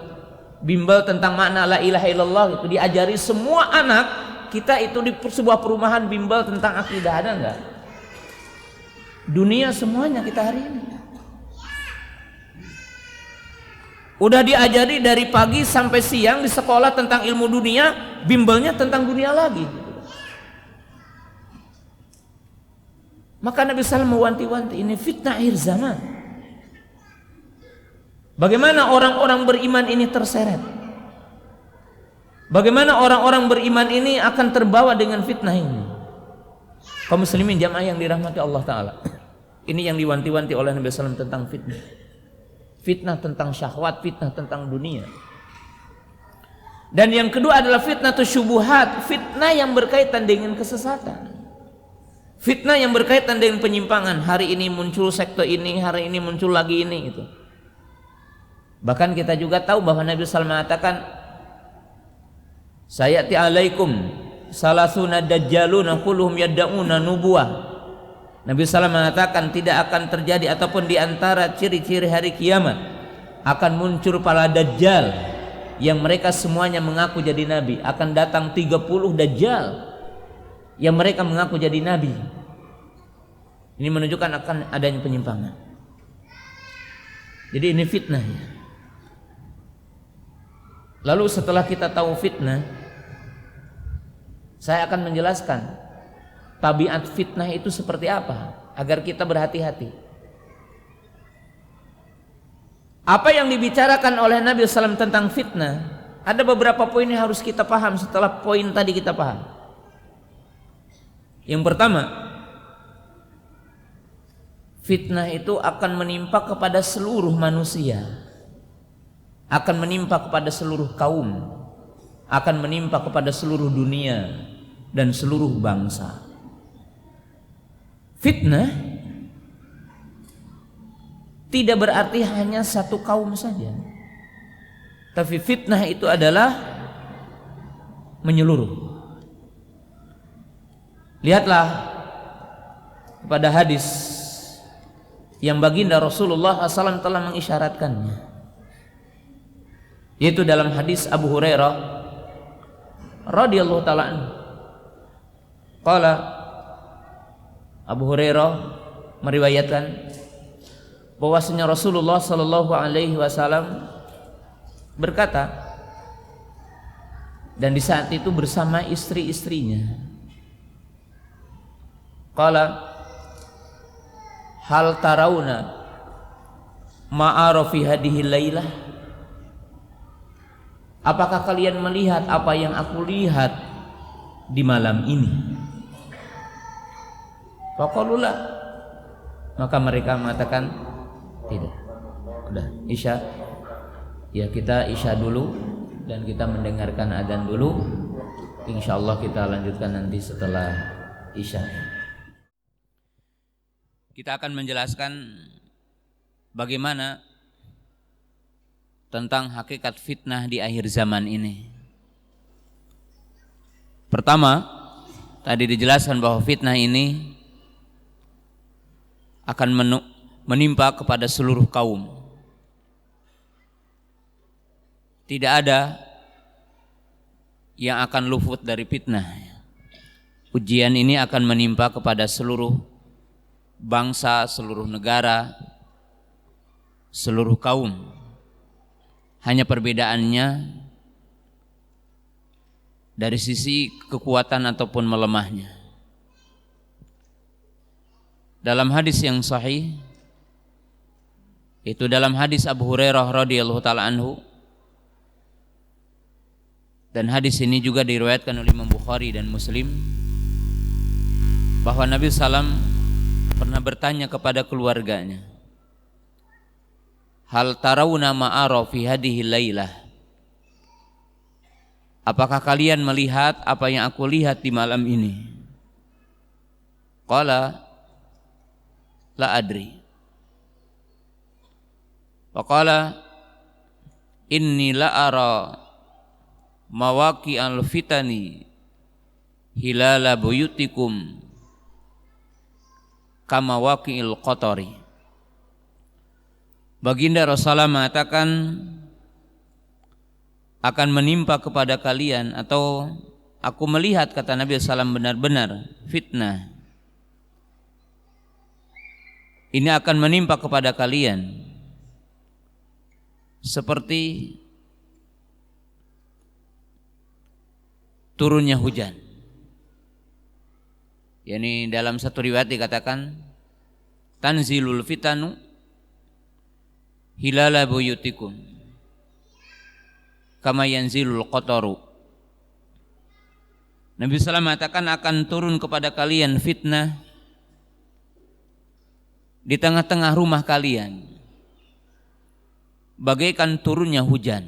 Speaker 2: bimbel tentang makna la ilaha illallah, itu diajari semua anak kita itu di sebuah perumahan bimbel tentang akidah. Ada enggak? Dunia semuanya kita hari ini. Udah diajari dari pagi sampai siang di sekolah tentang ilmu dunia, bimbelnya tentang dunia lagi. Maka Nabi SAW mewanti-wanti, ini fitnah akhir zaman. Bagaimana orang-orang beriman ini terseret? Bagaimana orang-orang beriman ini akan terbawa dengan fitnah ini? Kaum muslimin jamaah yang dirahmati Allah Ta'ala, ini yang diwanti-wanti oleh Nabi SAW tentang fitnah. Fitnah tentang syahwat, fitnah tentang dunia. Dan yang kedua adalah fitnah syubuhat, fitnah yang berkaitan dengan kesesatan, fitnah yang berkaitan dengan penyimpangan. Hari ini muncul sekte ini, hari ini muncul lagi ini itu. Bahkan kita juga tahu bahwa Nabi SAW mengatakan, sayati alaikum salasuna dajjaluna kulluhum yadda'una nubuwah. Nabi SAW mengatakan tidak akan terjadi ataupun di antara ciri-ciri hari kiamat akan muncul para dajjal yang mereka semuanya mengaku jadi nabi. Akan datang 30 dajjal yang mereka mengaku jadi nabi. Ini menunjukkan akan adanya penyimpangan. Jadi ini fitnah ya. Lalu setelah kita tahu fitnah, saya akan menjelaskan tabiat fitnah itu seperti apa agar kita berhati-hati. Apa yang dibicarakan oleh Nabi SAW tentang fitnah, ada beberapa poin yang harus kita paham setelah poin tadi kita paham. Yang pertama, fitnah itu akan menimpa kepada seluruh manusia, akan menimpa kepada seluruh kaum, akan menimpa kepada seluruh dunia dan seluruh bangsa. Fitnah tidak berarti hanya satu kaum saja, tapi fitnah itu adalah menyeluruh. Lihatlah pada hadis yang baginda Rasulullah SAW telah mengisyaratkannya, yaitu dalam hadis Abu Hurairah radhiyallahu ta'ala anhu. Qala, Abu Hurairah meriwayatkan bahwasanya Rasulullah sallallahu alaihi wasallam berkata, dan di saat itu bersama istri-istrinya. Qala hal tarawna ma'ara fi hadhihi lailah, apakah kalian melihat apa yang aku lihat di malam ini? Faqalula, maka mereka mengatakan tidak. Udah isya, ya kita isya dulu dan kita mendengarkan adzan dulu. Insyaallah kita lanjutkan nanti setelah isya. Kita akan menjelaskan bagaimana tentang hakikat fitnah di akhir zaman ini. Pertama, tadi dijelaskan bahwa fitnah ini akan menimpa kepada seluruh kaum. Tidak ada yang akan luput dari fitnah. Ujian ini akan menimpa kepada seluruh bangsa, seluruh negara, seluruh kaum. Hanya perbedaannya dari sisi kekuatan ataupun melemahnya. Dalam hadis yang sahih, itu dalam hadis Abu Hurairah radhiyallahu taala anhu, dan hadis ini juga diriwayatkan oleh Imam Bukhari dan Muslim, bahwa Nabi sallam pernah bertanya kepada keluarganya, hal tarawna ma'ara fi hadhihi lailah, apakah kalian melihat apa yang aku lihat di malam ini? Qala la adri. Faqala inni la ara mawaqi al-fitani hilala buyutikum kama waqi'il qatari. Baginda Rasulullah mengatakan akan menimpa kepada kalian, atau aku melihat, kata Nabi SAW, benar-benar fitnah ini akan menimpa kepada kalian seperti turunnya hujan. Yani dalam satu riwayat dikatakan tanzilul fitanu hilala buyutikum kama yanzilul qataru. Nabi SAW mengatakan akan turun kepada kalian fitnah di tengah-tengah rumah kalian bagaikan turunnya hujan.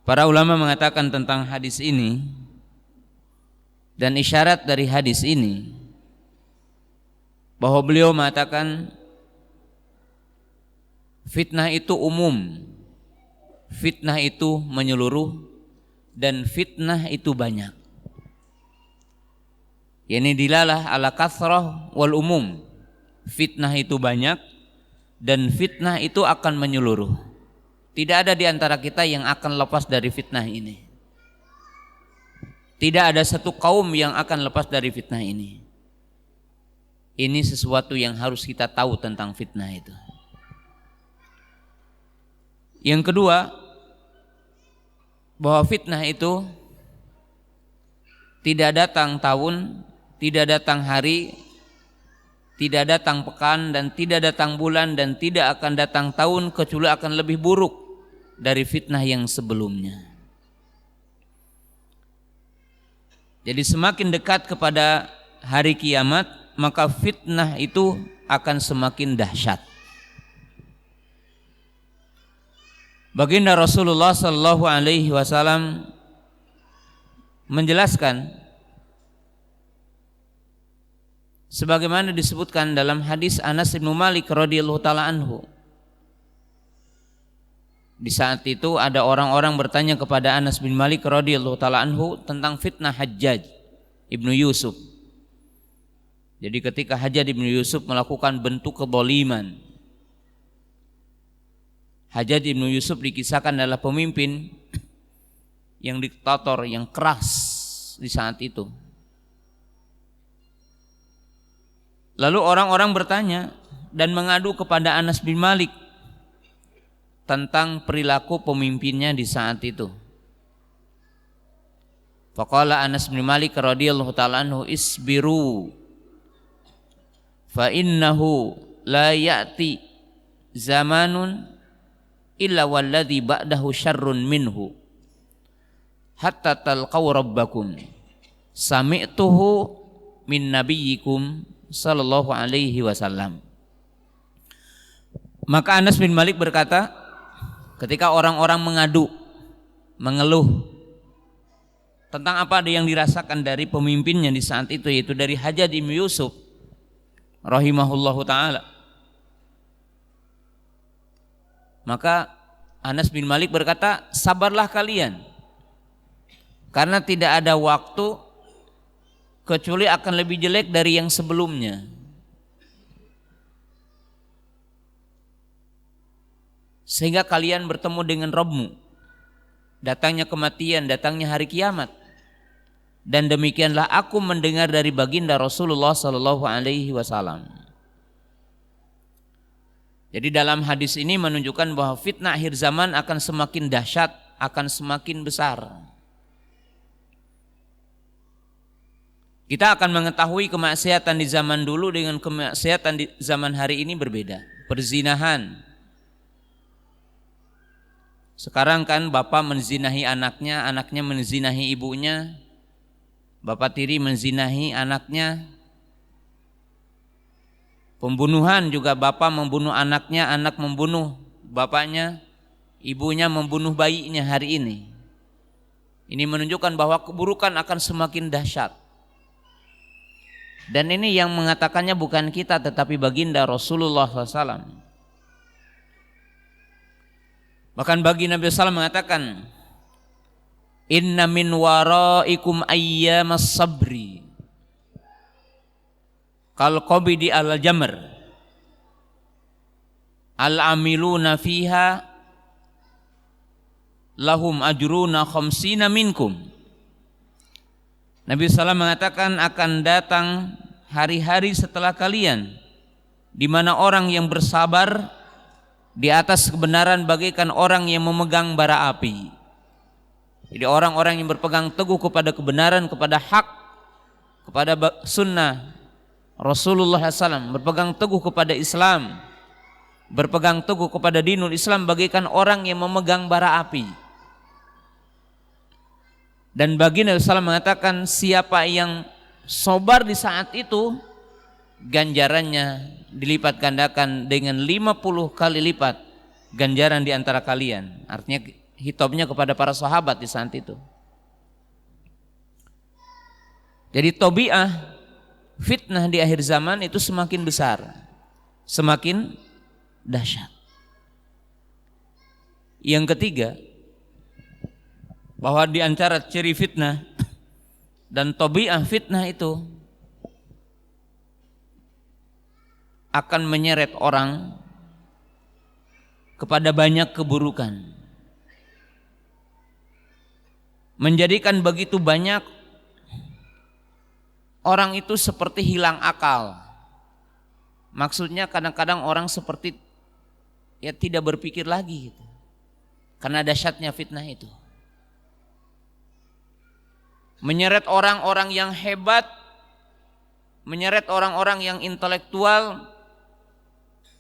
Speaker 2: Para ulama mengatakan tentang hadis ini, dan isyarat dari hadis ini, bahwa beliau mengatakan fitnah itu umum, fitnah itu menyeluruh, dan fitnah itu banyak. Yani dilalah ala kathrah wal umum. Fitnah itu banyak dan fitnah itu akan menyeluruh. Tidak ada di antara kita yang akan lepas dari fitnah ini. Tidak ada satu kaum yang akan lepas dari fitnah ini. Ini sesuatu yang harus kita tahu tentang fitnah itu. Yang kedua, bahwa fitnah itu tidak datang tahun, tidak datang hari, tidak datang pekan, dan tidak datang bulan, dan tidak akan datang tahun kecuali akan lebih buruk dari fitnah yang sebelumnya. Jadi semakin dekat kepada hari kiamat, maka fitnah itu akan semakin dahsyat. Baginda Rasulullah sallallahu alaihi wasallam menjelaskan sebagaimana disebutkan dalam hadis Anas bin Malik radhiyallahu taala anhu. Di saat itu ada orang-orang bertanya kepada Anas bin Malik radhiyallahu taala anhu tentang fitnah Hajjaj ibnu Yusuf. Jadi ketika Hajjaj ibnu Yusuf melakukan bentuk kezaliman, Hajjaj ibnu Yusuf dikisahkan adalah pemimpin yang diktator, yang keras di saat itu. Lalu orang-orang bertanya dan mengadu kepada Anas bin Malik tentang perilaku pemimpinnya di saat itu. Faqala Anas bin Malik radhiyallahu ta'ala anhu, isbiru fa innahu la ya'ti zamanun illa walladhi ba'dahu syarrun minhu hatta talqaw rabbakum sami'tuhu min nabiyyikum sallallahu alaihi wasallam. Maka Anas bin Malik berkata, ketika orang-orang mengadu, mengeluh tentang apa yang dirasakan dari pemimpinnya di saat itu, yaitu dari Hajjaj bin Yusuf rahimahullahu ta'ala, maka Anas bin Malik berkata, sabarlah kalian, karena tidak ada waktu kecuali akan lebih jelek dari yang sebelumnya. Sehingga kalian bertemu dengan Rabbmu, datangnya kematian, datangnya hari kiamat. Dan demikianlah aku mendengar dari baginda Rasulullah sallallahu alaihi wasallam. Jadi dalam hadis ini menunjukkan bahwa fitnah akhir zaman akan semakin dahsyat, akan semakin besar. Kita akan mengetahui kemaksiatan di zaman dulu dengan kemaksiatan di zaman hari ini berbeda. Perzinahan. Sekarang kan bapak menzinahi anaknya, anaknya menzinahi ibunya, bapak tiri menzinahi anaknya. Pembunuhan juga, bapak membunuh anaknya, anak membunuh bapaknya, ibunya membunuh bayinya hari ini. Ini menunjukkan bahwa keburukan akan semakin dahsyat. Dan ini yang mengatakannya bukan kita tetapi baginda Rasulullah SAW. Bahkan baginda Nabi SAW mengatakan, inna min waraikum ayyamas sabri kal qabidi al jamr al amiluna fiha lahum ajruna khamsina minkum. Nabi SAW mengatakan akan datang hari-hari setelah kalian di mana orang yang bersabar di atas kebenaran bagaikan orang yang memegang bara api. Jadi orang-orang yang berpegang teguh kepada kebenaran, kepada hak, kepada sunnah Rasulullah SAW, berpegang teguh kepada Islam, berpegang teguh kepada dinul Islam bagaikan orang yang memegang bara api. Dan baginda SAW mengatakan siapa yang sabar di saat itu, ganjarannya dilipat gandakan dengan 50 kali lipat ganjaran di antara kalian. Artinya hitobnya kepada para sahabat di saat itu. Jadi tabiah fitnah di akhir zaman itu semakin besar, semakin dahsyat. Yang ketiga, bahwa di antara ciri fitnah dan tabiah fitnah itu akan menyeret orang kepada banyak keburukan, menjadikan begitu banyak orang itu seperti hilang akal. Maksudnya kadang-kadang orang seperti ya tidak berpikir lagi gitu, karena dahsyatnya fitnah itu. Menyeret orang-orang yang hebat, menyeret orang-orang yang intelektual,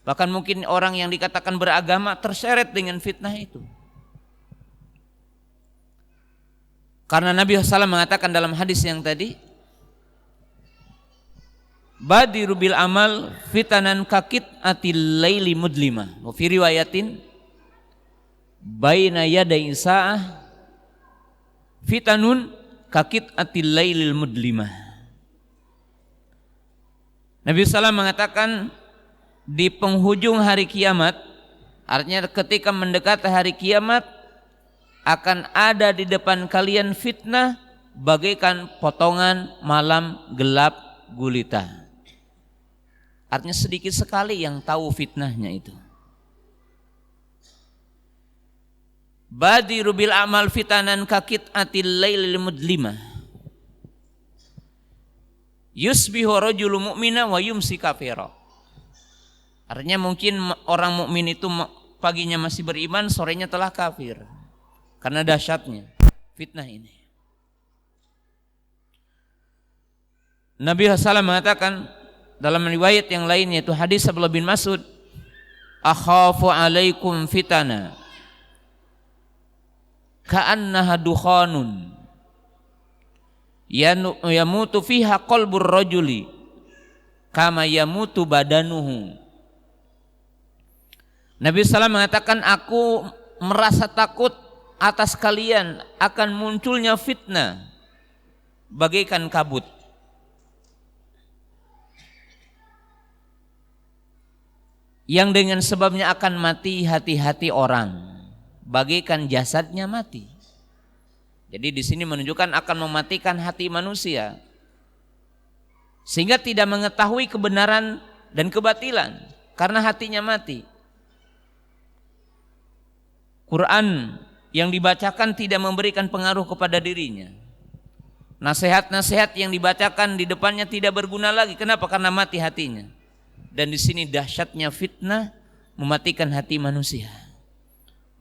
Speaker 2: bahkan mungkin orang yang dikatakan beragama terseret dengan fitnah itu. Karena Nabi SAW mengatakan dalam hadis yang tadi, badiru bil amal fitanan kakit atil laili mudlima, wa fi riwayatin baina yaday sa'ah fitanun kakit atil lailil mudlima. Nabi SAW mengatakan di penghujung hari kiamat, artinya ketika mendekati hari kiamat, akan ada di depan kalian fitnah bagaikan potongan malam gelap gulita. Artinya sedikit sekali yang tahu fitnahnya itu. Badiru bil amal fitanan kakit atil lailil mudlima. Yusbihu rajulu mu'mina wa yumsi kafira. Artinya mungkin orang mukmin itu paginya masih beriman, sorenya telah kafir. Karena dahsyatnya fitnah ini. Nabi SAW mengatakan dalam riwayat yang lainnya, itu hadis Abdullah bin Mas'ud, akhafu alaikum fitana ka'annaha dukhanun yamutu fiha qalbur rajuli kama yamutu badanuhu. Nabi SAW mengatakan, aku merasa takut atas kalian akan munculnya fitnah bagaikan kabut, yang dengan sebabnya akan mati hati-hati orang, bagaikan jasadnya mati. Jadi di sini menunjukkan akan mematikan hati manusia, sehingga tidak mengetahui kebenaran dan kebatilan karena hatinya mati. Quran yang dibacakan tidak memberikan pengaruh kepada dirinya. Nasihat-nasihat yang dibacakan di depannya tidak berguna lagi. Kenapa? Karena mati hatinya. Dan di sini dahsyatnya fitnah mematikan hati manusia,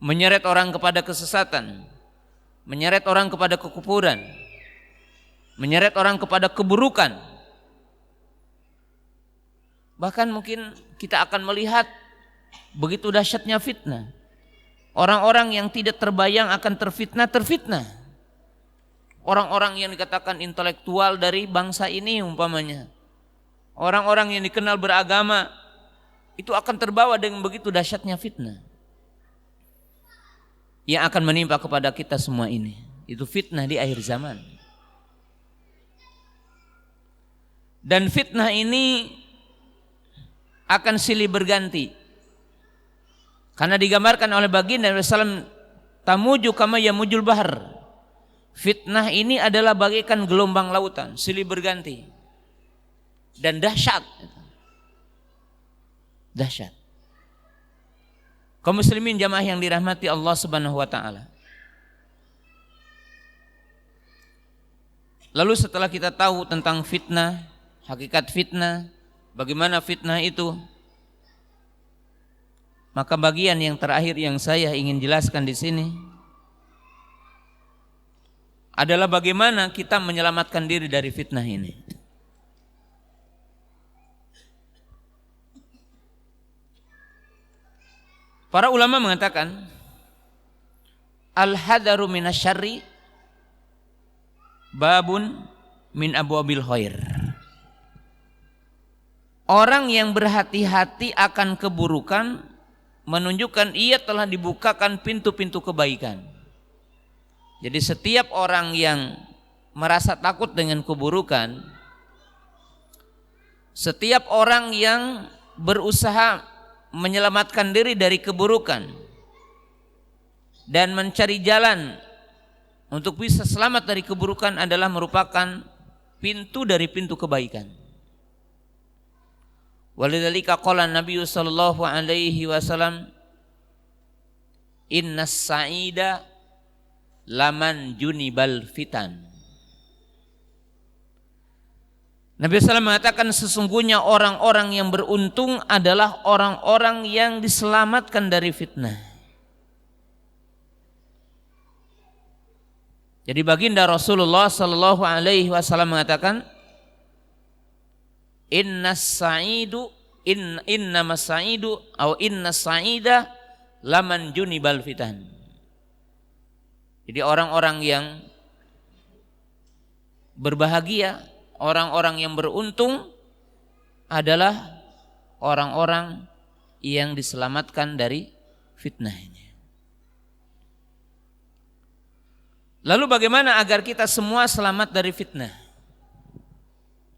Speaker 2: menyeret orang kepada kesesatan, menyeret orang kepada kekufuran, menyeret orang kepada keburukan. Bahkan mungkin kita akan melihat begitu dahsyatnya fitnah. Orang-orang yang tidak terbayang akan terfitnah. Orang-orang yang dikatakan intelektual dari bangsa ini umpamanya, orang-orang yang dikenal beragama, itu akan terbawa dengan begitu dahsyatnya fitnah yang akan menimpa kepada kita semua ini. Itu fitnah di akhir zaman. Dan fitnah ini akan silih berganti. Karena digambarkan oleh baginda Nabi SAW, tamuju kama yamujul bahar. Fitnah ini adalah bagaikan gelombang lautan, silih berganti. Dan dahsyat. Dahsyat. Kaum muslimin jamaah yang dirahmati Allah Subhanahu wa taala. Lalu setelah kita tahu tentang fitnah, hakikat fitnah, bagaimana fitnah itu, maka bagian yang terakhir yang saya ingin jelaskan di sini adalah bagaimana kita menyelamatkan diri dari fitnah ini. Para ulama mengatakan, al-hadaru minasyarri babun min abwabil khair. Orang yang berhati-hati akan keburukan menunjukkan ia telah dibukakan pintu-pintu kebaikan. Jadi setiap orang yang merasa takut dengan keburukan, setiap orang yang berusaha menyelamatkan diri dari keburukan dan mencari jalan untuk bisa selamat dari keburukan adalah merupakan pintu dari pintu kebaikan. Walidzalika qala Nabi sallallahu alaihi wasallam, innas sa'ida laman junibal fitan. Nabi SAW mengatakan sesungguhnya orang-orang yang beruntung adalah orang-orang yang diselamatkan dari fitnah. Jadi baginda Rasulullah sallallahu alaihi wasallam mengatakan, innas sa'idu innamas sa'idu atau innas sa'ida laman junibal fitan. Jadi orang-orang yang berbahagia, orang-orang yang beruntung adalah orang-orang yang diselamatkan dari fitnah ini. Lalu bagaimana agar kita semua selamat dari fitnah?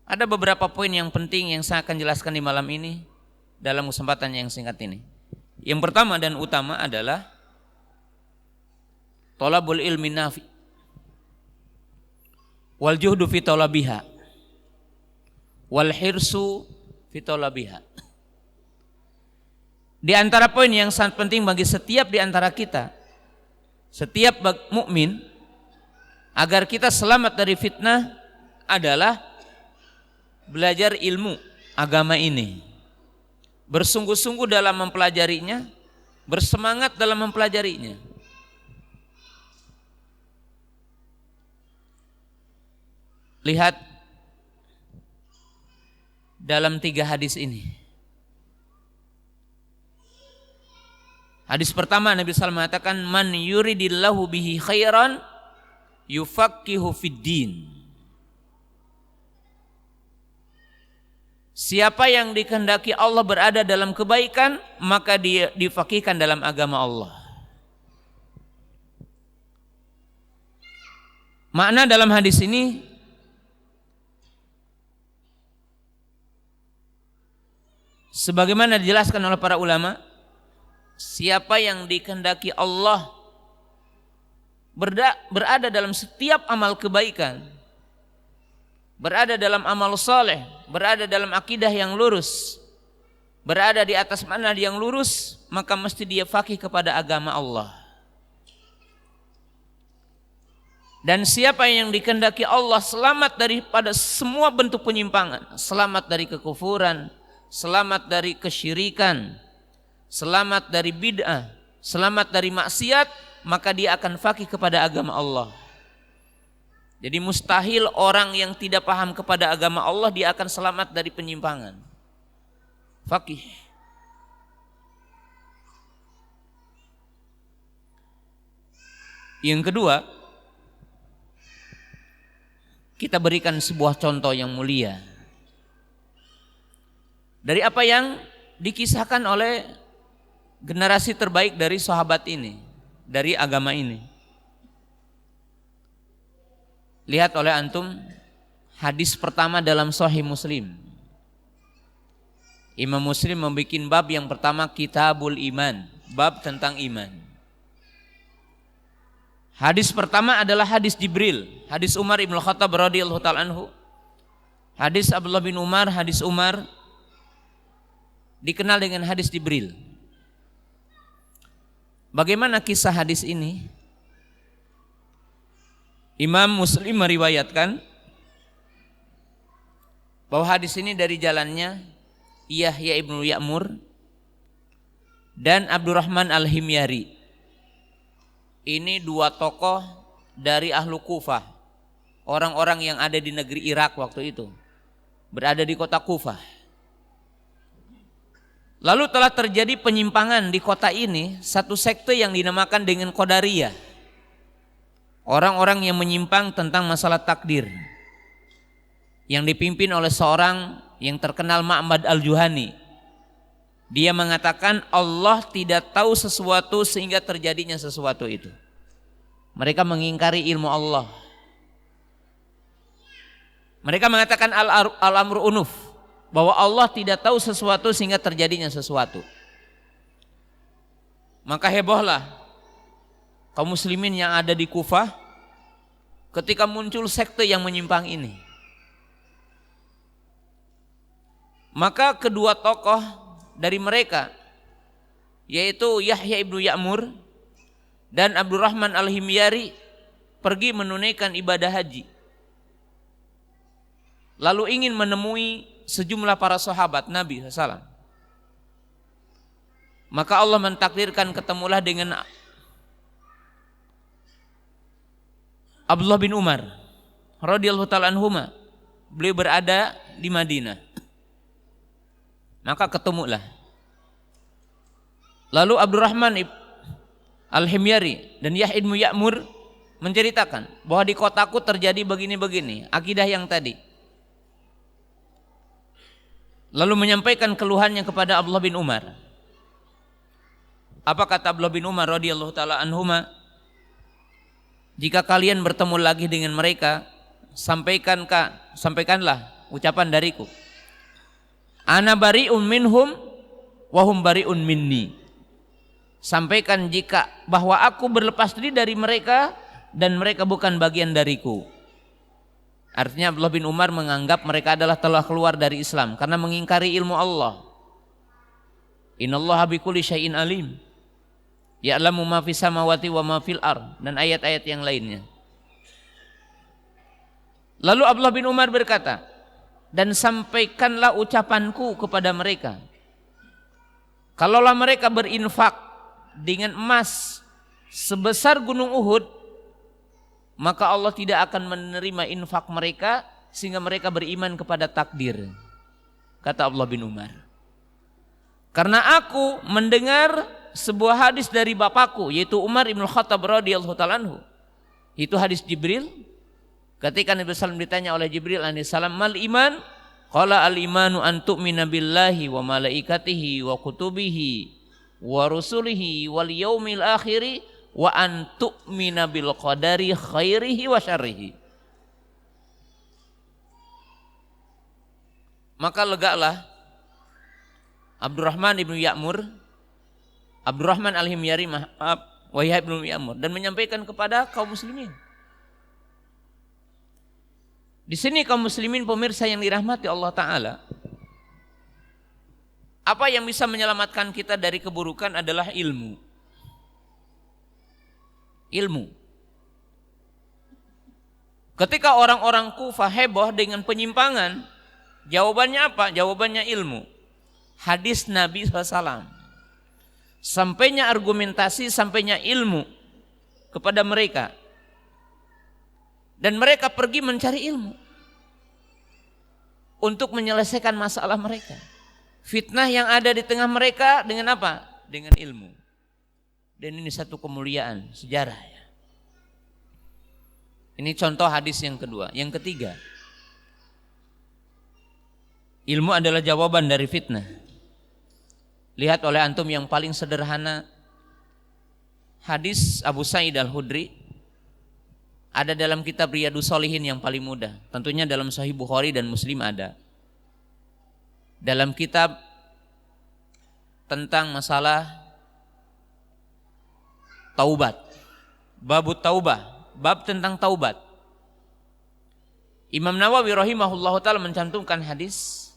Speaker 2: Ada beberapa poin yang penting yang saya akan jelaskan di malam ini dalam kesempatan yang singkat ini. Yang pertama dan utama adalah thalabul ilmi nafi wal juhdu fi talabiha wal hirsu fi talabiha. Di antara poin yang sangat penting bagi setiap di antara kita, setiap mukmin, agar kita selamat dari fitnah adalah belajar ilmu agama ini, bersungguh-sungguh dalam mempelajarinya bersemangat dalam mempelajarinya. Lihat dalam 3 hadis ini. Hadis pertama Nabi SAW mengatakan, man yuridillahu bihi khairan yufaqqihu fiddin. Siapa yang dikehendaki Allah berada dalam kebaikan, maka dia difaqihkan dalam agama Allah. Makna dalam hadis ini, sebagaimana dijelaskan oleh para ulama, siapa yang dikehendaki Allah berada dalam setiap amal kebaikan, berada dalam amal soleh, berada dalam akidah yang lurus, berada di atas manhaj yang lurus, maka mesti dia faqih kepada agama Allah. Dan siapa yang dikehendaki Allah selamat daripada semua bentuk penyimpangan, selamat dari kekufuran, selamat dari kesyirikan, selamat dari bid'ah, selamat dari maksiat, maka dia akan faqih kepada agama Allah. Jadi mustahil orang yang tidak paham kepada agama Allah dia akan selamat dari penyimpangan. Faqih. Yang kedua, kita berikan sebuah contoh yang mulia dari apa yang dikisahkan oleh generasi terbaik dari sahabat ini, dari agama ini. Lihat oleh antum hadis pertama dalam Sahih Muslim. Imam Muslim membuat bab yang pertama, Kitabul Iman, bab tentang iman. Hadis pertama adalah hadis Jibril, hadis Umar ibn Khattab radhiyallahu ta'ala anhu. Hadis Abdullah bin Umar, hadis Umar dikenal dengan hadis Jibril. Bagaimana kisah hadis ini? Imam Muslim meriwayatkan bahwa hadis ini dari jalannya Yahya ibnu Ya'mur dan Abdurrahman al-Himyari. Ini 2 tokoh dari ahlu Kufah, orang-orang yang ada di negeri Irak waktu itu, berada di kota Kufah. Lalu telah terjadi penyimpangan di kota ini, satu sekte yang dinamakan dengan Qadariyah. Orang-orang yang menyimpang tentang masalah takdir, yang dipimpin oleh seorang yang terkenal Ma'bad al-Juhani. Dia mengatakan Allah tidak tahu sesuatu sehingga terjadinya sesuatu itu. Mereka mengingkari ilmu Allah. Mereka mengatakan al-amru unuf, bahwa Allah tidak tahu sesuatu sehingga terjadinya sesuatu. Maka hebohlah kaum muslimin yang ada di Kufah ketika muncul sekte yang menyimpang ini. Maka kedua tokoh dari mereka, yaitu Yahya ibnu Ya'mur dan Abdurrahman al-Himyari, pergi menunaikan ibadah haji. Lalu ingin menemui sejumlah para sahabat Nabi SAW. Maka Allah mentakdirkan ketemulah dengan Abdullah bin Umar radhiyallahu ta'ala anhuma. Beliau berada di Madinah. Maka ketemulah. Lalu Abdurrahman al-Himyari dan Yahya ibnu Ya'mur menceritakan bahwa di kotaku terjadi begini-begini, akidah yang tadi. Lalu menyampaikan keluhannya kepada Abdullah bin Umar. Apa kata Abdullah bin Umar radhiyallahu ta'ala anhuma? Jika kalian bertemu lagi dengan mereka, sampaikanlah ucapan dariku. Ana bari'un minhum wa hum bari'un minni. Sampaikan bahwa aku berlepas diri dari mereka dan mereka bukan bagian dariku. Artinya Abdullah bin Umar menganggap mereka telah keluar dari Islam karena mengingkari ilmu Allah. Innallaha bikulli syai'in alim. Ya'lamu ma fis samawati wa ma fil ard, dan ayat-ayat yang lainnya. Lalu Abdullah bin Umar berkata, dan sampaikanlah ucapanku kepada mereka. Kalaulah mereka berinfak dengan emas sebesar gunung Uhud, maka Allah tidak akan menerima infak mereka sehingga mereka beriman kepada takdir. Kata Abdullah bin Umar, karena aku mendengar sebuah hadis dari bapakku yaitu Umar ibn Khattab radhiyallahu ta'ala anhu. Itu hadis Jibril. Ketika Nabi SAW ditanya oleh Jibril alaihissalam, mal iman? Qala al imanu an tu'mina billahi wa malaikatihi wa kutubihi wa rusulihi wal yaumil akhiri wa an tu'mina bil qadari khairihi wa syarrihi. Maka legalah Abdurrahman ibnu Ya'mur, Abdurrahman al-Himyari, Wahab ibnu Ya'mur, dan menyampaikan kepada kaum muslimin. Di sini kaum muslimin pemirsa yang dirahmati Allah Ta'ala, apa yang bisa menyelamatkan kita dari keburukan adalah ilmu. Ilmu. Ketika orang-orang Kufah heboh dengan penyimpangan, jawabannya apa? Jawabannya ilmu. Hadis Nabi SAW. Sampainya argumentasi, sampainya ilmu kepada mereka. Dan mereka pergi mencari ilmu untuk menyelesaikan masalah mereka. Fitnah yang ada di tengah mereka dengan apa? Dengan ilmu. Dan ini satu kemuliaan sejarah ya. Ini contoh hadis yang kedua. Yang ketiga, ilmu adalah jawaban dari fitnah. Lihat oleh antum yang paling sederhana, hadis Abu Sa'id Al-Khudri ada dalam kitab Riyadhus Shalihin yang paling mudah. Tentunya dalam Sahih Bukhari dan Muslim ada. Dalam kitab tentang masalah taubat, babut taubah, bab tentang taubat, Imam Nawawi rahimahullahu ta'ala mencantumkan hadis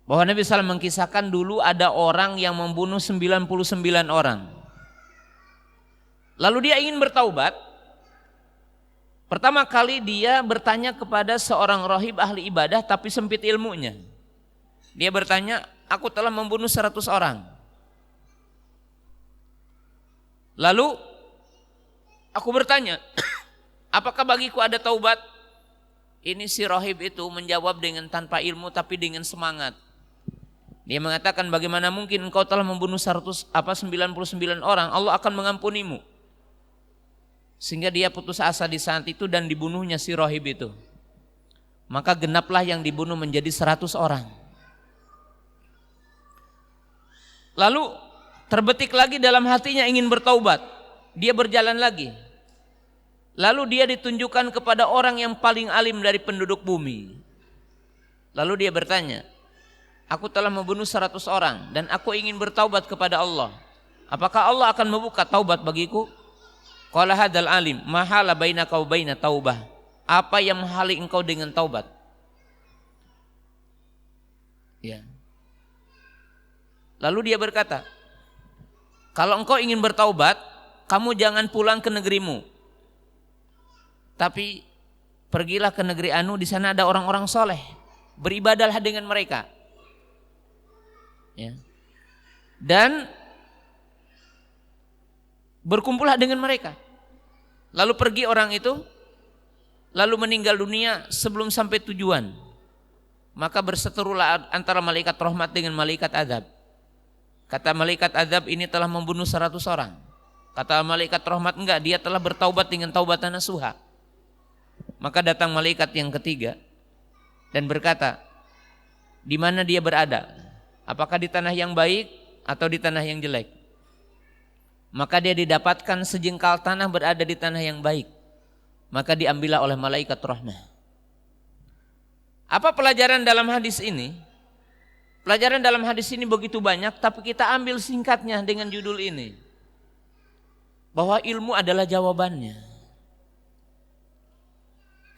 Speaker 2: bahwa Nabi SAW mengkisahkan dulu ada orang yang membunuh 99 orang. Lalu dia ingin bertaubat. Pertama kali dia bertanya kepada seorang rahib ahli ibadah tapi sempit ilmunya. Dia bertanya, aku telah membunuh 100 orang. Lalu aku bertanya, apakah bagiku ada taubat? Ini si rahib itu menjawab dengan tanpa ilmu tapi dengan semangat. Dia mengatakan, bagaimana mungkin engkau telah membunuh 99 orang, Allah akan mengampunimu. Sehingga dia putus asa di saat itu dan dibunuhnya si rahib itu. Maka genaplah yang dibunuh menjadi 100 orang. Lalu terbetik lagi dalam hatinya ingin bertaubat. Dia berjalan lagi. Lalu dia ditunjukkan kepada orang yang paling alim dari penduduk bumi. Lalu dia bertanya, aku telah membunuh 100 orang dan aku ingin bertaubat kepada Allah. Apakah Allah akan membuka taubat bagiku? Qala hadzal alim, mahala bainaka wa baina taubah. Apa yang menghalangi engkau dengan taubat? Ya. Lalu dia berkata, kalau engkau ingin bertaubat, kamu jangan pulang ke negerimu. Tapi pergilah ke negeri Anu, di sana ada orang-orang soleh. Beribadahlah dengan mereka. Ya. Dan berkumpullah dengan mereka. Lalu pergi orang itu, lalu meninggal dunia sebelum sampai tujuan. Maka berseterulah antara malaikat rahmat dengan malaikat azab. Kata malaikat azab, ini telah membunuh 100 orang. Kata malaikat rahmat, enggak, dia telah bertaubat dengan taubatan nasuha. Maka datang malaikat yang ketiga dan berkata, di mana dia berada? Apakah di tanah yang baik atau di tanah yang jelek? Maka dia didapatkan sejengkal tanah berada di tanah yang baik. Maka diambillah oleh malaikat rahmah. Apa pelajaran dalam hadis ini? Pelajaran dalam hadis ini begitu banyak, tapi kita ambil singkatnya dengan judul ini. Bahwa ilmu adalah jawabannya.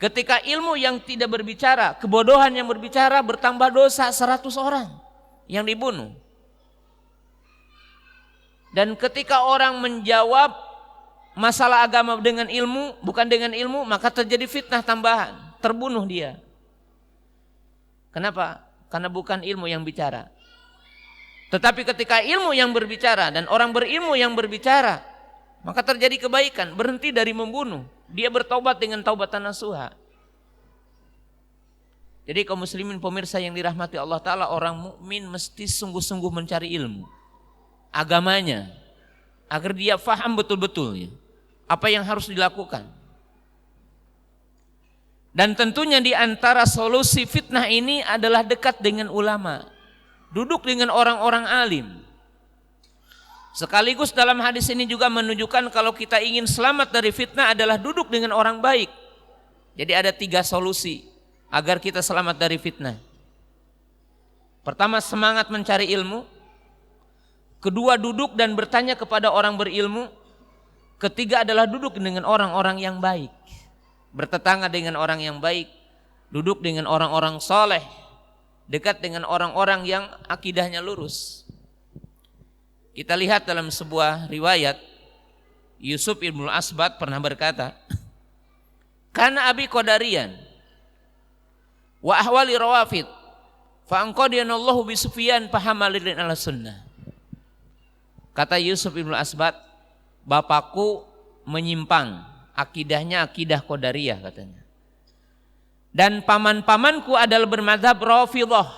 Speaker 2: Ketika ilmu yang tidak berbicara, kebodohan yang berbicara, bertambah dosa 100 orang yang dibunuh. Dan ketika orang menjawab masalah agama dengan ilmu, bukan dengan ilmu, maka terjadi fitnah tambahan, terbunuh dia. Kenapa? Karena bukan ilmu yang bicara.
Speaker 3: Tetapi ketika ilmu yang berbicara dan orang berilmu yang berbicara, maka terjadi kebaikan, berhenti dari membunuh. Dia bertaubat dengan taubatan nasuha. Jadi kaum muslimin pemirsa yang dirahmati Allah Ta'ala, orang mukmin mesti sungguh-sungguh mencari ilmu agamanya, agar dia faham betul-betul ya, apa yang harus dilakukan. Dan tentunya di antara solusi fitnah ini adalah dekat dengan ulama, duduk dengan orang-orang alim. Sekaligus dalam hadis ini juga menunjukkan kalau kita ingin selamat dari fitnah adalah duduk dengan orang baik. Jadi ada 3 solusi agar kita selamat dari fitnah. Pertama, semangat mencari ilmu. Kedua, duduk dan bertanya kepada orang berilmu. Ketiga adalah duduk dengan orang-orang yang baik, bertetangga dengan orang yang baik, duduk dengan orang-orang soleh, dekat dengan orang-orang yang akidahnya lurus. Kita lihat dalam sebuah riwayat, Yusuf ibn Asbat pernah berkata, "Kana abi qadarian wa ahwali rawafid fa anqadiyanallahu bi Sufyan fahamalin ala sunnah." Kata Yusuf ibn Asbat, bapakku menyimpang, akidahnya akidah qadariyah katanya. Dan paman-pamanku adalah bermadzhab Rafidhah.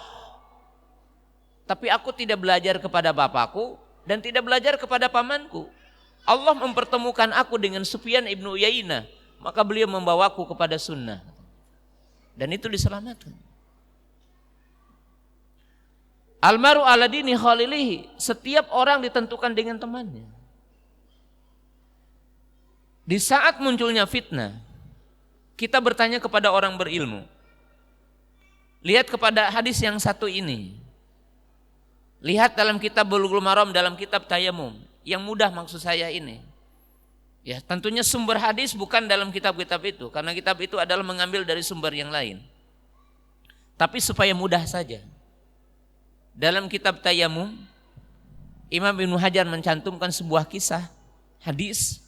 Speaker 3: Tapi aku tidak belajar kepada bapakku dan tidak belajar kepada pamanku. Allah mempertemukan aku dengan Sufyan ibn Uyainah, maka beliau membawaku kepada sunnah. Dan itu diselamatkan. Almaru ala dini khalilihi, setiap orang ditentukan dengan temannya. Di saat munculnya fitnah, kita bertanya kepada orang berilmu. Lihat kepada hadis yang satu ini. Lihat dalam kitab Bulughul Maram, dalam kitab Tayamum. Yang mudah maksud saya ini. Ya, tentunya sumber hadis bukan dalam kitab-kitab itu, karena kitab itu adalah mengambil dari sumber yang lain. Tapi supaya mudah saja. Dalam kitab Tayamum, Imam Ibnu Hajar mencantumkan sebuah kisah hadis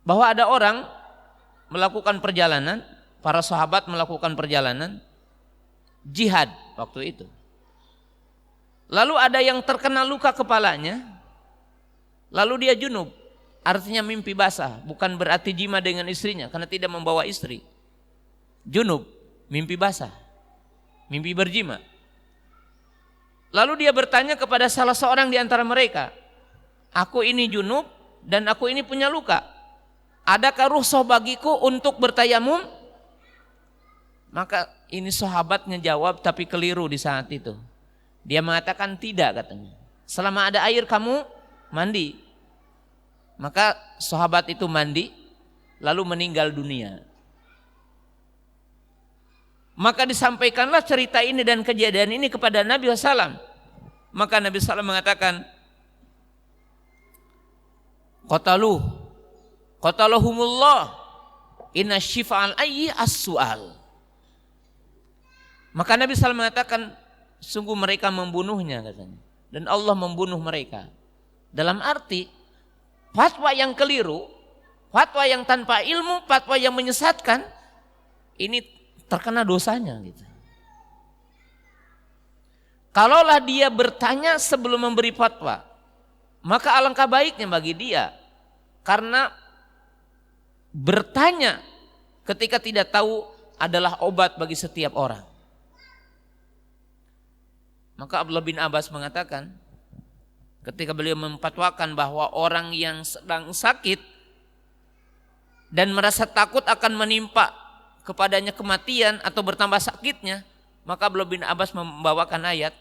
Speaker 3: bahwa ada orang melakukan perjalanan, para sahabat melakukan perjalanan jihad waktu itu. Lalu ada yang terkena luka kepalanya, lalu dia junub, artinya mimpi basah, bukan berarti jima dengan istrinya karena tidak membawa istri. Junub, mimpi basah, mimpi berjima. Lalu dia bertanya kepada salah seorang di antara mereka, "Aku ini junub dan aku ini punya luka. Adakah rukhsah bagiku untuk bertayamum?" Maka ini sahabatnya jawab tapi keliru di saat itu. Dia mengatakan tidak katanya. Selama ada air kamu mandi. Maka sahabat itu mandi lalu meninggal dunia. Maka disampaikanlah cerita ini dan kejadian ini kepada Nabi SAW. Maka Nabi SAW mengatakan, Qatalahumullah inna syifa'al ayyi as-su'al. Maka Nabi SAW mengatakan, sungguh mereka membunuhnya katanya. Dan Allah membunuh mereka. Dalam arti, fatwa yang keliru, fatwa yang tanpa ilmu, fatwa yang menyesatkan, ini terkena dosanya gitu. Kalaulah dia bertanya sebelum memberi fatwa, maka alangkah baiknya bagi dia. Karena bertanya ketika tidak tahu adalah obat bagi setiap orang. Maka Abdullah bin Abbas mengatakan, ketika beliau memfatwakan bahwa orang yang sedang sakit dan merasa takut akan menimpa kepadanya kematian atau bertambah sakitnya, maka Abdullah bin Abbas membawakan ayat,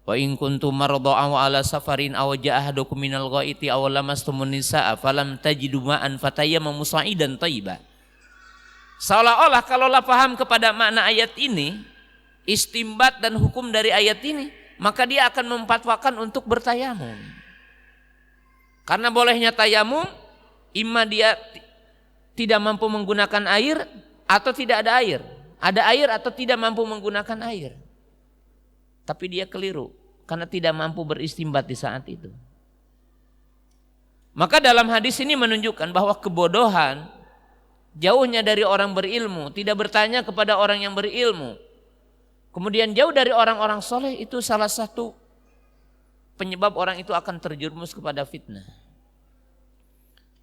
Speaker 3: "Wa in kuntum marada aw ala safarin aw jaa ahadukum minal ghaiti aw lamastumun nisaa falam tajidu ma'an fatayammamu sa'idan thayyiban." Seolah-olah kalaulah paham kepada makna ayat ini, istimbat dan hukum dari ayat ini, maka dia akan memfatwakan untuk bertayamum. Karena bolehnya tayamum, imma dia tidak mampu menggunakan air atau tidak ada air. Ada air atau tidak mampu menggunakan air. Tapi dia keliru karena tidak mampu beristimbat di saat itu. Maka dalam hadis ini menunjukkan bahwa kebodohan jauhnya dari orang berilmu, tidak bertanya kepada orang yang berilmu. kemudian jauh dari orang-orang soleh, itu salah satu penyebab orang itu akan terjerumus kepada fitnah.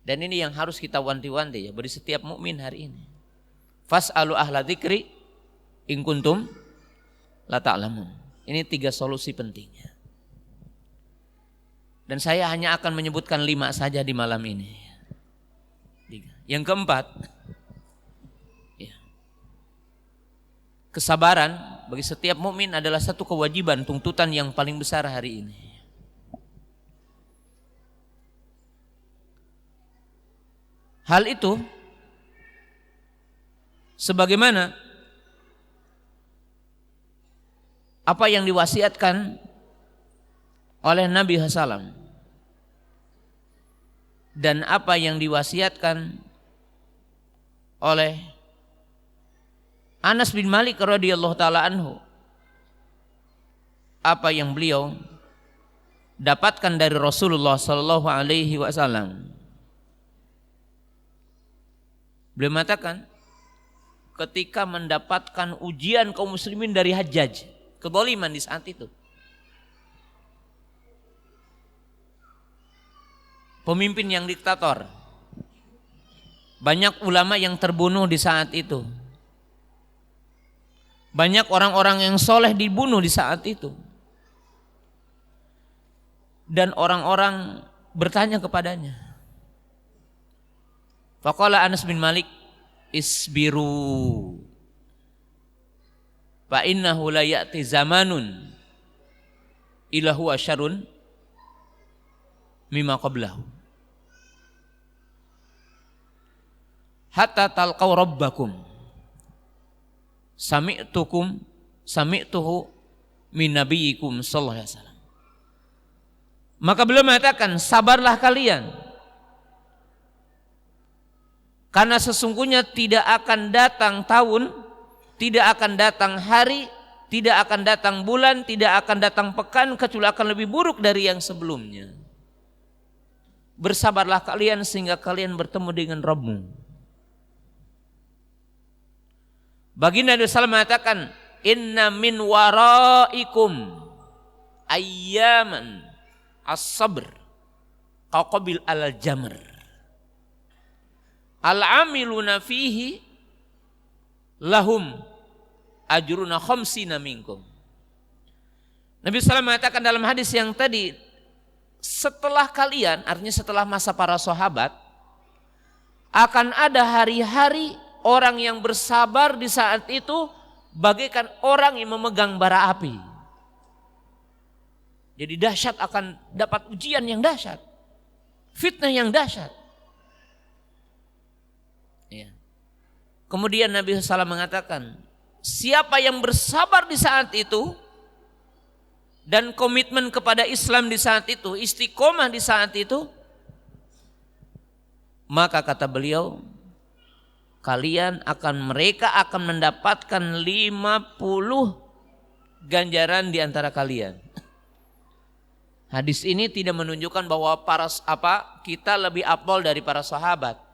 Speaker 3: Dan ini yang harus kita wanti-wanti ya bagi setiap mukmin hari ini. Fas'alu ahla dzikri in kuntum la ta'lamun. Ini 3 solusi pentingnya. Dan saya hanya akan menyebutkan 5 saja di malam ini. 3. Yang keempat, ya, kesabaran bagi setiap mukmin adalah satu kewajiban, tuntutan yang paling besar hari ini. Hal itu sebagaimana apa yang diwasiatkan oleh Nabi SAW dan apa yang diwasiatkan oleh Anas bin Malik radhiyallahu taala anhu, apa yang beliau dapatkan dari Rasulullah sallallahu alaihi wasallam. Beliau mengatakan ketika mendapatkan ujian kaum muslimin dari Hajjaj, kezaliman di saat itu, pemimpin yang diktator, banyak ulama yang terbunuh di saat itu, banyak orang-orang yang soleh dibunuh di saat itu, dan orang-orang bertanya kepadanya. Faqala Anas bin Malik, isbiru fa innahu la ya'ti zamanun illa huwa syarrun mimma qablahu hatta talqaw rabbakum sami'tuhu min nabiyyikum sallallahu alaihi wasallam. Maka beliau mengatakan, sabarlah kalian, karena sesungguhnya tidak akan datang tahun, tidak akan datang hari, tidak akan datang bulan, tidak akan datang pekan kecuali akan lebih buruk dari yang sebelumnya. Bersabarlah kalian sehingga kalian bertemu dengan Rabbmu. Baginda Nabi SAW mengatakan, inna min waraikum ayyaman as-sabr qaqabil al-jamr al-amiluna fihi lahum ajruna khamsina minkum. Nabi SAW mengatakan dalam hadis yang tadi, setelah kalian, artinya setelah masa para sahabat, akan ada hari-hari orang yang bersabar di saat itu bagaikan orang yang memegang bara api. Jadi dahsyat, akan dapat ujian yang dahsyat, fitnah yang dahsyat. Ya. Kemudian Nabi SAW mengatakan, siapa yang bersabar di saat itu dan komitmen kepada Islam di saat itu, istiqomah di saat itu, maka kata beliau, mereka akan mendapatkan 50 ganjaran di antara kalian. Hadis ini tidak menunjukkan bahwa kita lebih afdal dari para sahabat.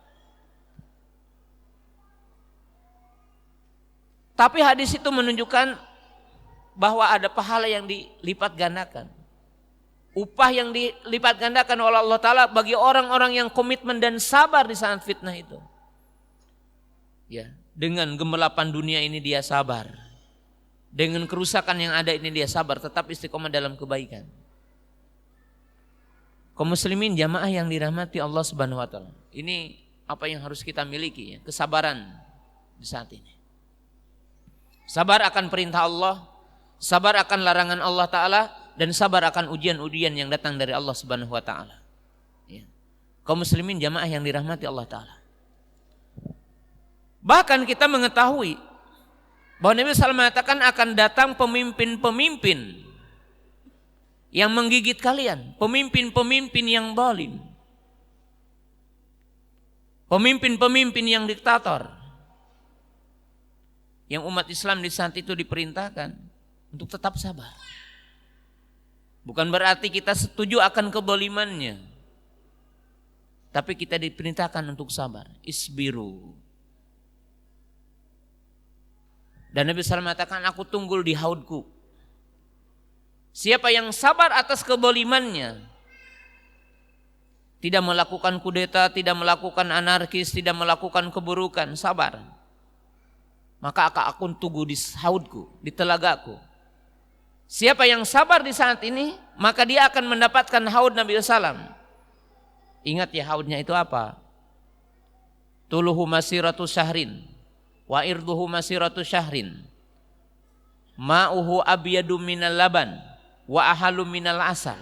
Speaker 3: Tapi hadis itu menunjukkan bahwa ada pahala yang dilipat gandakan. Upah yang dilipat gandakan oleh Allah Ta'ala bagi orang-orang yang komitmen dan sabar di saat fitnah itu. Ya, dengan gemelapan dunia ini dia sabar. Dengan kerusakan yang ada ini dia sabar, tetap istiqomah dalam kebaikan. Kaum muslimin jamaah yang dirahmati Allah Subhanahu wa taala. Ini apa yang harus kita miliki ya, kesabaran di saat ini. Sabar akan perintah Allah, sabar akan larangan Allah Ta'ala, dan sabar akan ujian-ujian yang datang dari Allah Subhanahu wa taala. Ya. Kaum muslimin jamaah yang dirahmati Allah Ta'ala. Bahkan kita mengetahui bahwa Nabi SAW mengatakan akan datang pemimpin-pemimpin yang menggigit kalian, pemimpin-pemimpin yang zalim, pemimpin-pemimpin yang diktator, yang umat Islam di saat itu diperintahkan untuk tetap sabar. Bukan berarti kita setuju akan kezalimannya, tapi kita diperintahkan untuk sabar. Isbiru. Dan Nabi SAW mengatakan, aku tunggul di haudku. Siapa yang sabar atas kebolimannya, tidak melakukan kudeta, tidak melakukan anarkis, tidak melakukan keburukan, sabar, maka aku tunggu di haudku, di telagaku. Siapa yang sabar di saat ini, maka dia akan mendapatkan haud Nabi SAW. Ingat ya, haudnya itu apa? Tuluhu masiratu syahrin wa irduhu masiratu syahrin, ma'uhu abyadu minal laban wa ahalu minal asal,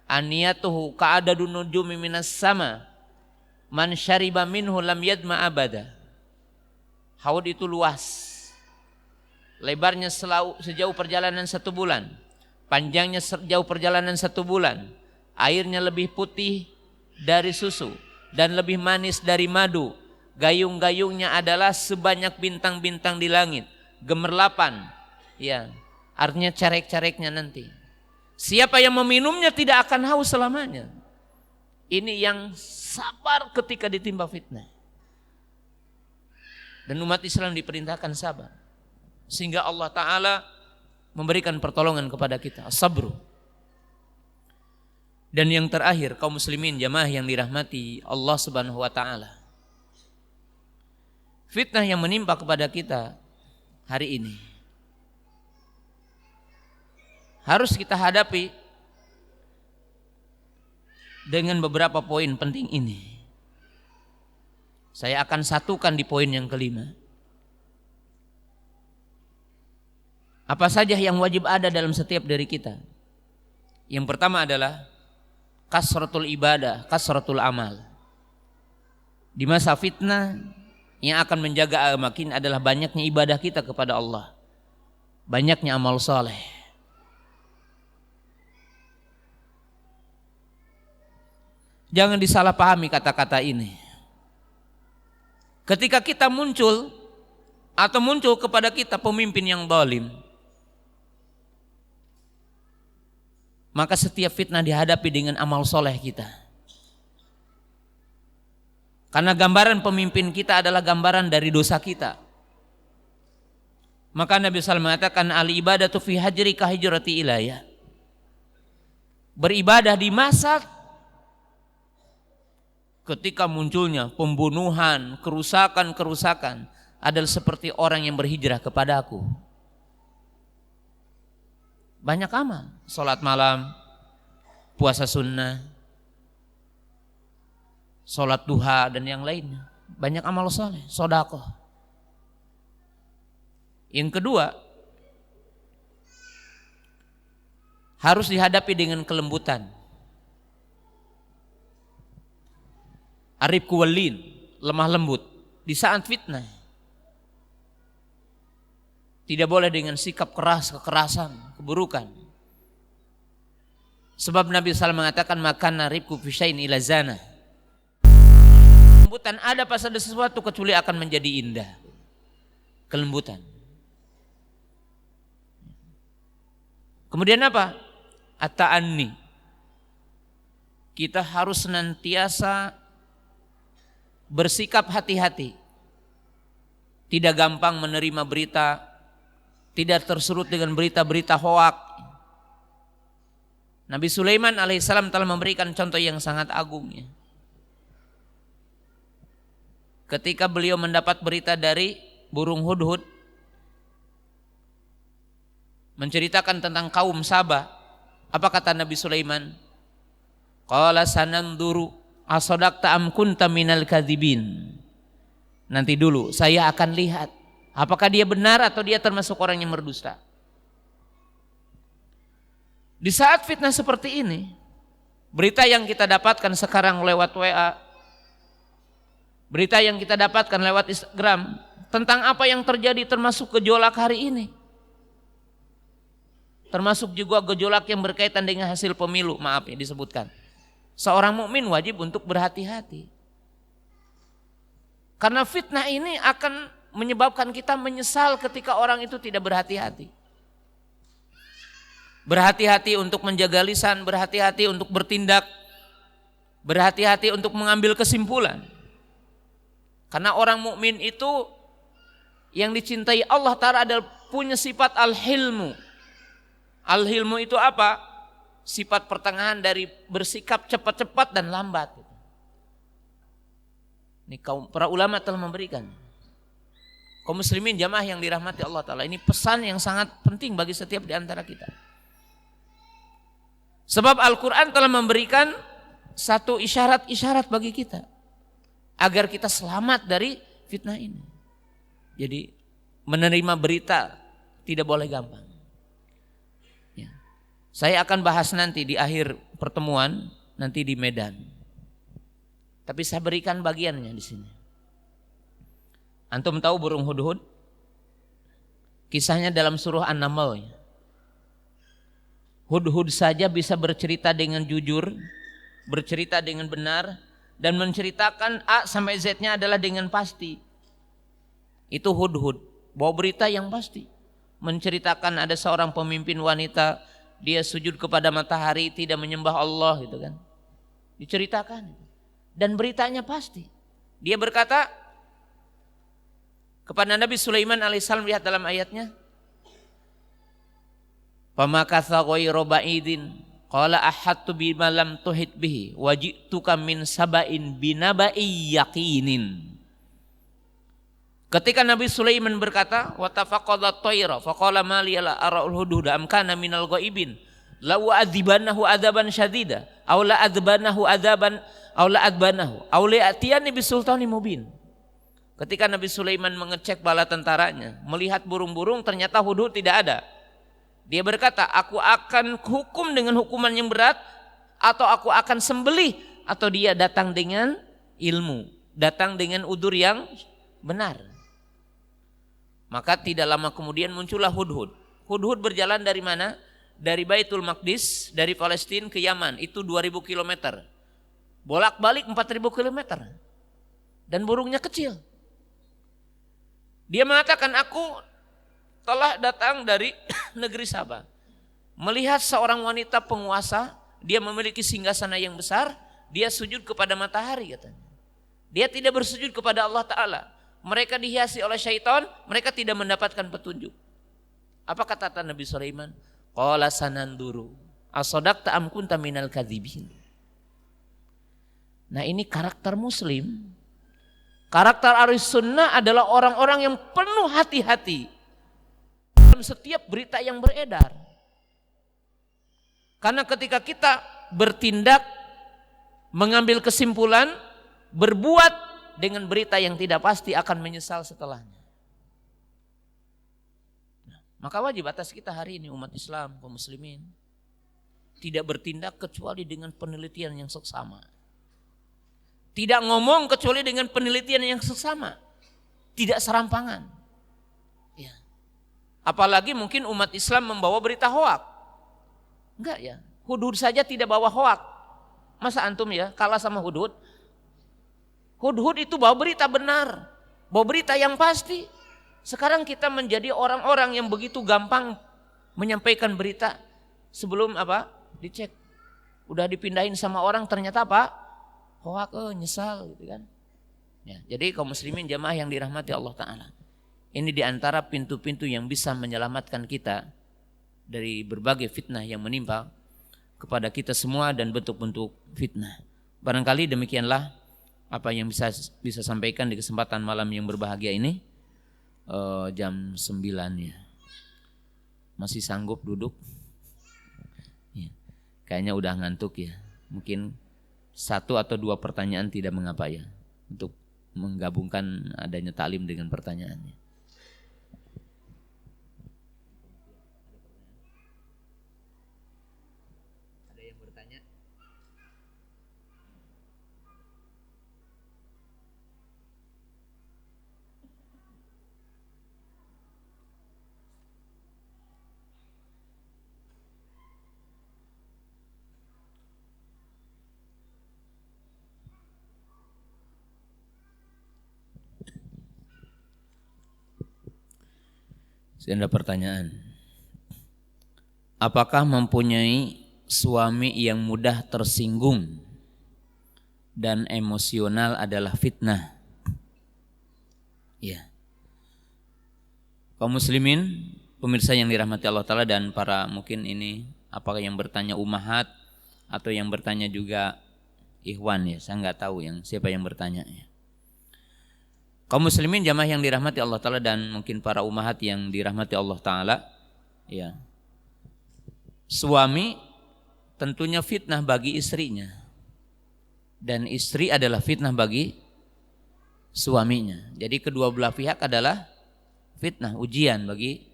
Speaker 3: aniyatuhu ka'adadu nujumi minas sama, man syariba minhu lam yadma abada. Haud itu luas, lebarnya sejauh perjalanan 1 bulan, panjangnya sejauh perjalanan 1 bulan, airnya lebih putih dari susu dan lebih manis dari madu. Gayung-gayungnya adalah sebanyak bintang-bintang di langit, gemerlapan, ya, artinya carek-careknya nanti. Siapa yang meminumnya tidak akan haus selamanya. Ini yang sabar ketika ditimpa fitnah. Dan umat Islam diperintahkan sabar, sehingga Allah Ta'ala memberikan pertolongan kepada kita, as-sabru. Dan yang terakhir, kaum muslimin jamaah yang dirahmati Allah Subhanahu wa Ta'ala, fitnah yang menimpa kepada kita hari ini harus kita hadapi dengan beberapa poin penting ini. Saya akan satukan di poin yang kelima. Apa saja yang wajib ada dalam setiap dari kita? Yang pertama adalah kasratul ibadah, kasratul amal. Di masa fitnah, yang akan menjaga agama kita adalah banyaknya ibadah kita kepada Allah, banyaknya amal saleh. Jangan disalahpahami kata-kata ini. Ketika kita muncul kepada kita pemimpin yang zalim, maka setiap fitnah dihadapi dengan amal soleh kita. Karena gambaran pemimpin kita adalah gambaran dari dosa kita. Maka Nabi SAW mengatakan, al-ibadatu fi hajri ka hijrati ilayya. Beribadah di masa ketika munculnya pembunuhan, kerusakan adalah seperti orang yang berhijrah kepada aku. Banyak amal, salat malam, puasa sunnah, salat duha dan yang lainnya. Banyak amal soleh, sedekah. Yang kedua, harus dihadapi dengan kelembutan. Arifku walin, lemah lembut di saat fitnah. Tidak boleh dengan sikap keras, kekerasan, keburukan. Sebab Nabi SAW mengatakan, makan arifku fi syai'in ila zana. Kelembutan ada pada sesuatu kecuali akan menjadi indah. Kelembutan. Kemudian apa? At-ta'anni. Kita harus senantiasa bersikap hati-hati. Tidak gampang menerima berita, tidak tersurut dengan berita-berita hoak. Nabi Sulaiman alaihissalam telah memberikan contoh yang sangat agung ya. Ketika beliau mendapat berita dari burung hudhud menceritakan tentang kaum Sabah, apa kata Nabi Sulaiman? Qala sananduru asadaqta am kunta minal kadzibin. Nanti dulu saya akan lihat apakah dia benar atau dia termasuk orang yang berdusta. Di saat fitnah seperti ini, berita yang kita dapatkan sekarang lewat WA, berita yang kita dapatkan lewat Instagram tentang apa yang terjadi termasuk gejolak hari ini. Termasuk juga gejolak yang berkaitan dengan hasil pemilu, maaf ya disebutkan. Seorang mukmin wajib untuk berhati-hati. Karena fitnah ini akan menyebabkan kita menyesal ketika orang itu tidak berhati-hati. Berhati-hati untuk menjaga lisan, berhati-hati untuk bertindak, berhati-hati untuk mengambil kesimpulan. Karena orang mukmin itu Yang dicintai Allah Ta'ala adalah punya sifat al-hilmu. Al-hilmu itu apa? Sifat pertengahan dari bersikap cepat-cepat dan lambat. Ini para ulama telah memberikan. Kaum muslimin jamaah yang dirahmati Allah Ta'ala, ini pesan yang sangat penting bagi setiap di antara kita. Sebab Al-Quran telah memberikan satu isyarat-isyarat bagi kita agar kita selamat dari fitnah ini. Jadi menerima berita tidak boleh gampang. Ya. Saya akan bahas nanti di akhir pertemuan, nanti di Medan. Tapi saya berikan bagiannya di sini. Antum tahu burung hudhud? Kisahnya dalam surah An-Naml. Hudhud saja bisa bercerita dengan jujur, bercerita dengan benar, dan menceritakan A sampai Z-nya adalah dengan pasti. Itu hudhud, bawa berita yang pasti. Menceritakan ada seorang pemimpin wanita, dia sujud kepada matahari, tidak menyembah Allah gitu kan. Diceritakan. Dan beritanya pasti. Dia berkata kepada Nabi Sulaiman alaihissalam, lihat dalam ayatnya. Famakatha ghairu ba'idin qala ahattu bima lam tuhit bihi waji'tuka min saba'in binaba'i yaqinin. Ketika Nabi Sulaiman berkata, wa tafaqadha at-tayra faqala ma li la ara'ul hudhuda am kana minal ghaibin law adzibanahu adzaban syadida aw la adzbanahu adzaban aw la adbanahu aw la atiyani bisultanin mubin. Ketika Nabi Sulaiman mengecek bala tentaranya, melihat burung-burung, ternyata hudhud tidak ada. Dia berkata, aku akan hukum dengan hukuman yang berat, atau aku akan sembelih, atau dia datang dengan ilmu, datang dengan udzur yang benar. Maka tidak lama kemudian muncullah hudhud. Hudhud berjalan dari mana? Dari Baitul Maqdis, dari Palestina ke Yaman, itu 2000 km. Bolak-balik 4000 km. Dan burungnya kecil. Dia mengatakan, aku telah datang dari negeri Sabah. Melihat seorang wanita penguasa, dia memiliki singgasana yang besar, dia sujud kepada matahari katanya. Dia tidak bersujud kepada Allah Ta'ala. Mereka dihiasi oleh syaitan, mereka tidak mendapatkan petunjuk. Apa kata Nabi Sulaiman? Qala sananduru as-sadaqta am kunta minal kadzibin. Nah, ini karakter muslim. Karakter Ahlus Sunnah adalah orang-orang yang penuh hati-hati dalam setiap berita yang beredar. Karena ketika kita bertindak, mengambil kesimpulan, berbuat dengan berita yang tidak pasti, akan menyesal setelahnya. Maka wajib atas kita hari ini umat Islam, kaum muslimin, tidak bertindak kecuali dengan penelitian yang seksama. Tidak ngomong kecuali dengan penelitian yang seksama. Tidak serampangan. Ya. Apalagi mungkin umat Islam membawa berita hoak. Enggak ya. Hudhud saja tidak bawa hoak. Masa antum ya kalah sama hudhud? Hudhud itu bawa berita benar. Bawa berita yang pasti. Sekarang kita menjadi orang-orang yang begitu gampang menyampaikan berita sebelum apa? Dicek. Udah dipindahin sama orang, ternyata apa? Hoak, nyesal gitu kan. Ya, jadi kaum muslimin jamaah yang dirahmati Allah Ta'ala, ini diantara pintu-pintu yang bisa menyelamatkan kita dari berbagai fitnah yang menimpa kepada kita semua dan bentuk-bentuk fitnah. Barangkali demikianlah apa yang bisa sampaikan di kesempatan malam yang berbahagia ini. Jam 9 ya. Masih sanggup duduk? Ya, kayaknya udah ngantuk ya. Mungkin 1 atau 2 pertanyaan tidak mengapa ya, untuk menggabungkan adanya taklim dengan pertanyaannya. Ada yang bertanya? Ada pertanyaan. Apakah mempunyai suami yang mudah tersinggung dan emosional adalah fitnah? Ya.
Speaker 2: Kaum muslimin, pemirsa yang dirahmati Allah Ta'ala dan para mungkin ini apakah yang bertanya ummahat atau yang bertanya juga ikhwan ya, saya nggak tahu siapa yang bertanya ya. Kaum muslimin jamaah yang dirahmati Allah Ta'ala dan mungkin para ummahat yang dirahmati Allah Ta'ala ya. Suami tentunya fitnah bagi istrinya dan istri adalah fitnah bagi suaminya. Jadi kedua belah pihak adalah fitnah, ujian bagi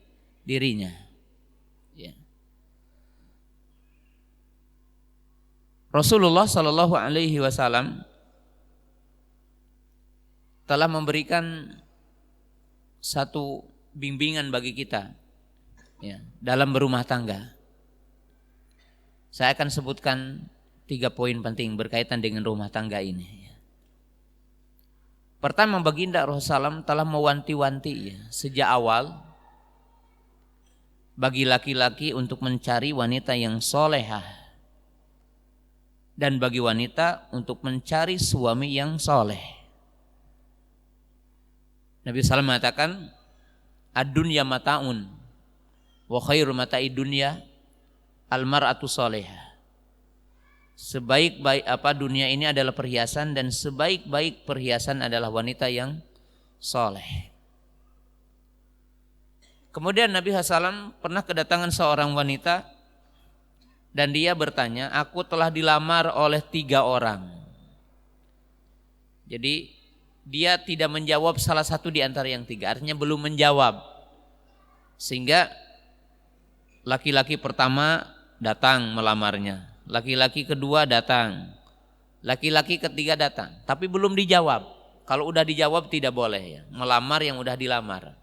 Speaker 2: dirinya. Ya. Rasulullah Shallallahu Alaihi Wasallam telah memberikan satu bimbingan bagi kita ya, dalam berumah tangga. Saya akan sebutkan 3 poin penting berkaitan dengan rumah tangga ini. Pertama, baginda Rasulullah SAW telah mewanti-wanti ya, sejak awal bagi laki-laki untuk mencari wanita yang solehah dan bagi wanita untuk mencari suami yang soleh. Nabi SAW mengatakan, ad-dunya mata'un wa khairu mata'i dunya al-mar'atu solehah. Sebaik-baik dunia ini adalah perhiasan dan sebaik-baik perhiasan adalah wanita yang soleh. Kemudian Nabi SAW pernah kedatangan seorang wanita dan dia bertanya, aku telah dilamar oleh 3 orang. Jadi dia tidak menjawab salah satu di antara yang 3, artinya belum menjawab. Sehingga laki-laki pertama datang melamarnya. Laki-laki kedua datang, laki-laki ketiga datang, tapi belum dijawab. Kalau udah dijawab tidak boleh ya, melamar yang udah dilamar.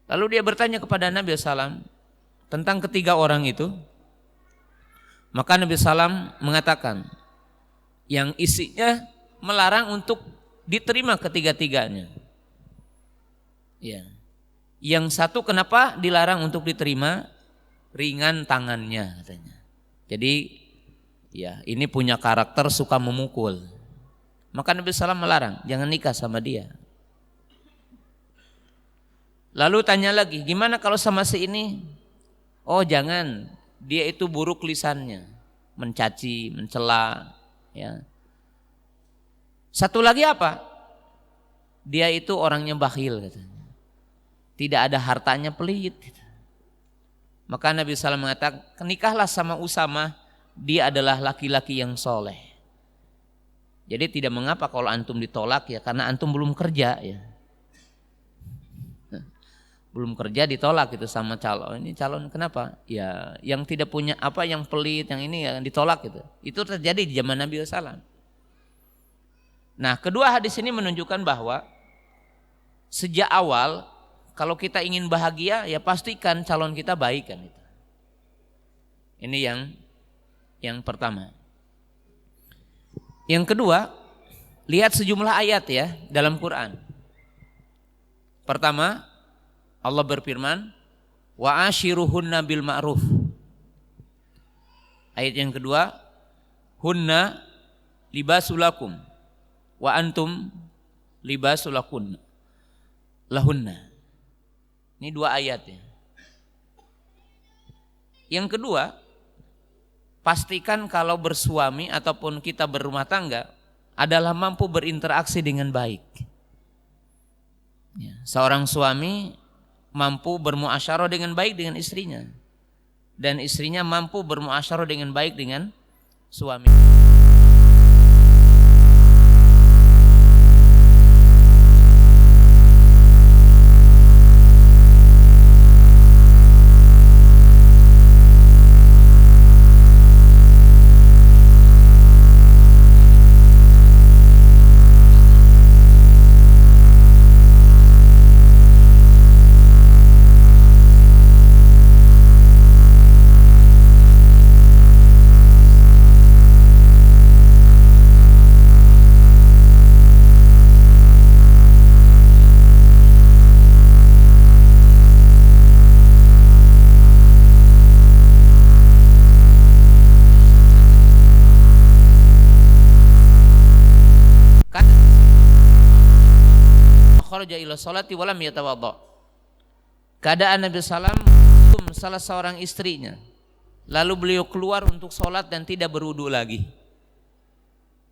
Speaker 2: Lalu dia bertanya kepada Nabi SAW tentang ketiga orang itu. Maka Nabi SAW mengatakan yang isinya melarang untuk diterima ketiga-tiganya. Ya. Yang satu kenapa dilarang untuk diterima? Ringan tangannya katanya. Jadi ya ini punya karakter suka memukul. Maka Nabi SAW melarang, jangan nikah sama dia. Lalu tanya lagi, gimana kalau sama si ini? Oh jangan, dia itu buruk lisannya, mencaci, mencela. Ya. Satu lagi apa? Dia itu orangnya bakhil katanya. Tidak ada hartanya, pelit. Maka Nabi SAW mengatakan, nikahlah sama Usama, dia adalah laki-laki yang soleh. Jadi tidak mengapa kalau antum ditolak ya, karena antum belum kerja ya. Belum kerja ditolak itu sama calon. Ini calon kenapa? Ya yang tidak punya yang pelit, yang ini yang ditolak gitu. Itu terjadi di zaman Nabi SAW. Nah, kedua hadis ini menunjukkan bahwa sejak awal kalau kita ingin bahagia, ya pastikan calon kita baik kan itu. Ini yang pertama. Yang kedua, lihat sejumlah ayat ya dalam Quran. Pertama, Allah berfirman, wa ashiruhunna bil ma'ruf. Ayat yang kedua, hunna libasulakum wa antum libasulakunna lahunna. Ini 2 ayat ya. Yang kedua, pastikan kalau bersuami ataupun kita berumah tangga adalah mampu berinteraksi dengan baik. Ya, seorang suami mampu bermuasyarah dengan baik dengan istrinya. Dan istrinya mampu bermuasyarah dengan baik dengan suami. kharaja ila sholati walam yatawadda.
Speaker 3: keadaan Nabi SAW salah seorang istrinya, lalu beliau keluar untuk sholat dan tidak berwudu lagi.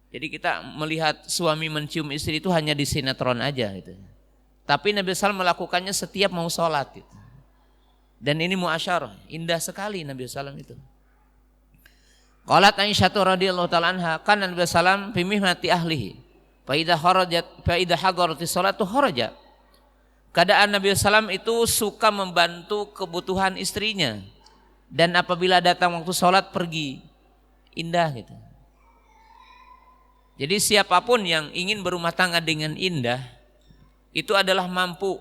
Speaker 3: Jadi kita melihat suami mencium istri itu hanya di sinetron aja gitu. Tapi Nabi SAW melakukannya setiap mau sholat gitu. Dan ini muasyarah, indah sekali Nabi SAW itu. Qalat Aisyah radhiyallahu ta'ala anha, kan Nabi SAW fi mihmati ahlihi, fa idza hadaratis sholatu kharaja. Keadaan Nabi SAW itu suka membantu kebutuhan istrinya, dan apabila datang waktu sholat pergi. Indah gitu. Jadi siapapun yang ingin berumah tangga dengan indah, itu adalah mampu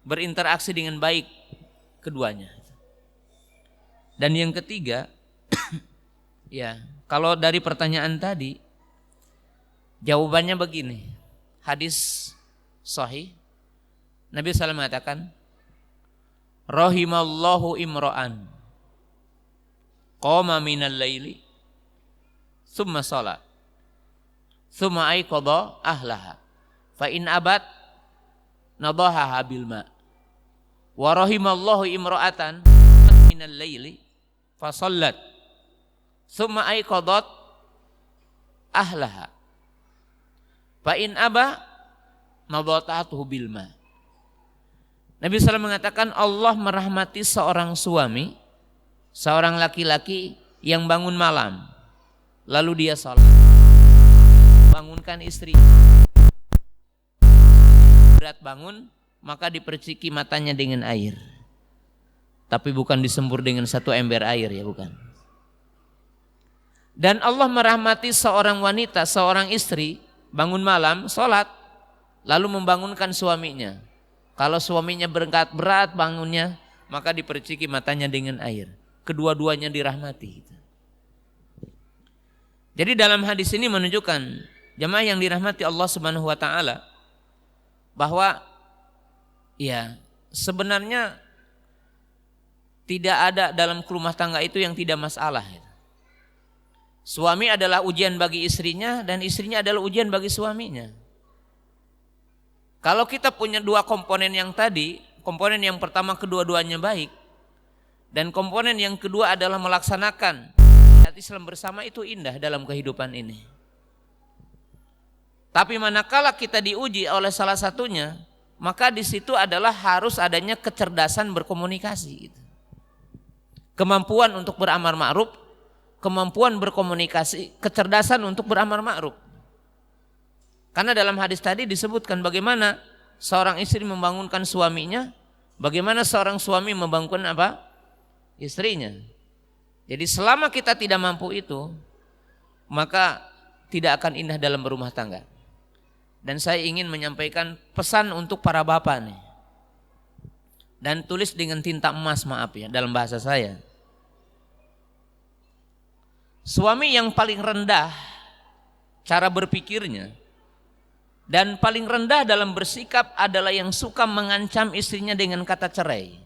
Speaker 3: berinteraksi dengan baik keduanya. Dan yang ketiga, ya, kalau dari pertanyaan tadi, jawabannya begini. Hadis sahih, Nabi SAW mengatakan, rahimallahu imra'an qama minal laili thumma shalat thumma aiqadha ahlaha fa in abat nadahaha bil ma wa rahimallahu imra'atan minal laili fa shallat thumma aiqadat ahlaha fa in aba nadatatuhu bil ma. Nabi SAW mengatakan Allah merahmati seorang suami, seorang laki-laki yang bangun malam, lalu dia sholat, bangunkan istri. Berat bangun, maka diperciki matanya dengan air. Tapi bukan disembur dengan satu ember air, ya bukan. Dan Allah merahmati seorang wanita, seorang istri, bangun malam, sholat, lalu membangunkan suaminya. Kalau suaminya berangkat berat bangunnya, maka diperciki matanya dengan air. Kedua-duanya dirahmati. Jadi dalam hadis ini menunjukkan jemaah yang dirahmati Allah Subhanahu wa taala bahwa ya sebenarnya tidak ada dalam rumah tangga itu yang tidak masalah. Suami adalah ujian bagi istrinya dan istrinya adalah ujian bagi suaminya. Kalau kita punya dua komponen yang tadi, komponen yang pertama kedua-duanya baik, dan komponen yang kedua adalah melaksanakan syariat Islam bersama, itu indah dalam kehidupan ini. Tapi manakala kita diuji oleh salah satunya, maka di situ adalah harus adanya kecerdasan berkomunikasi. Kemampuan untuk beramar ma'ruf, kemampuan berkomunikasi, kecerdasan untuk beramar ma'ruf. Karena dalam hadis tadi disebutkan bagaimana seorang istri membangunkan suaminya, bagaimana seorang suami membangunkan apa? Istrinya. Jadi selama kita tidak mampu itu, maka tidak akan indah dalam berumah tangga. Dan saya ingin menyampaikan pesan untuk para bapak nih. Dan tulis dengan tinta emas, maaf ya, dalam bahasa saya. Suami yang paling rendah cara berpikirnya dan paling rendah dalam bersikap adalah yang suka mengancam istrinya dengan kata cerai.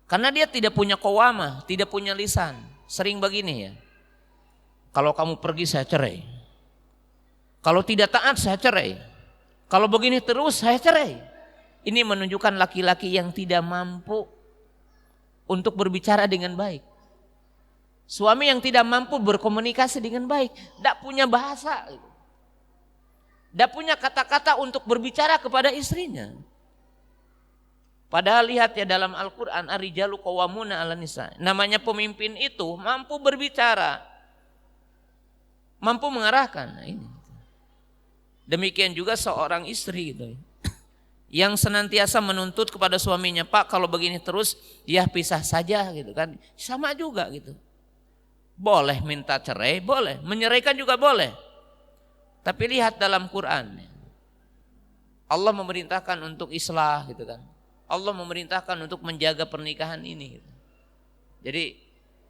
Speaker 3: Karena dia tidak punya qawamah, tidak punya lisan. Sering begini ya, kalau kamu pergi saya cerai, kalau tidak taat saya cerai, kalau begini terus saya cerai. Ini menunjukkan laki-laki yang tidak mampu untuk berbicara dengan baik. Suami yang tidak mampu berkomunikasi dengan baik, tidak punya bahasa, tidak punya kata-kata untuk berbicara kepada istrinya. Padahal lihat ya dalam Al-Quran, ar-rijalu qawwamuna 'alan nisa. Namanya pemimpin itu mampu berbicara, mampu mengarahkan. Nah, ini. Demikian juga seorang istri gitu, yang senantiasa menuntut kepada suaminya, Pak kalau begini terus ya pisah saja gitu kan, sama juga gitu. Boleh minta cerai, boleh. Menyeraikan juga boleh. Tapi lihat dalam Quran. Allah memerintahkan untuk islah gitu kan. Allah memerintahkan untuk menjaga pernikahan ini. Gitu. Jadi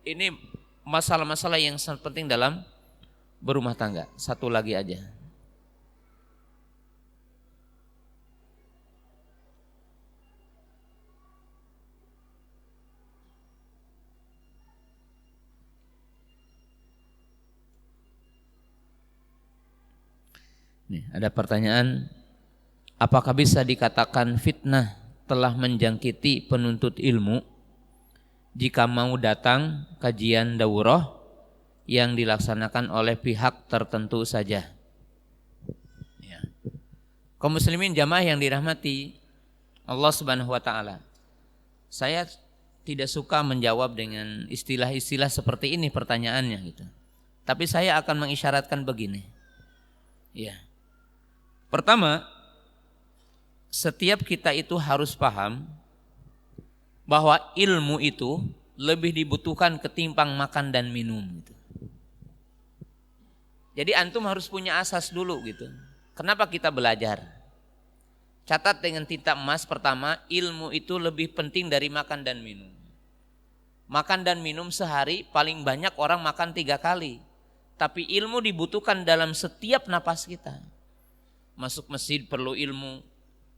Speaker 3: ini masalah-masalah yang sangat penting dalam berumah tangga. Satu lagi aja. Nih, ada pertanyaan, apakah bisa dikatakan fitnah telah menjangkiti penuntut ilmu jika mau datang kajian daurah yang dilaksanakan oleh pihak tertentu saja? Ya. Kaum muslimin jamaah yang dirahmati Allah Subhanahu wa taala. Saya tidak suka menjawab dengan istilah-istilah seperti ini pertanyaannya gitu. Tapi saya akan mengisyaratkan begini. Ya. Pertama, setiap kita itu harus paham bahwa ilmu itu lebih dibutuhkan ketimbang makan dan minum gitu. Jadi antum harus punya asas dulu gitu. Kenapa kita belajar? Catat dengan tinta emas, pertama, ilmu itu lebih penting dari makan dan minum. Makan dan minum sehari paling banyak orang makan 3 kali. Tapi ilmu dibutuhkan dalam setiap napas kita. Masuk masjid perlu ilmu,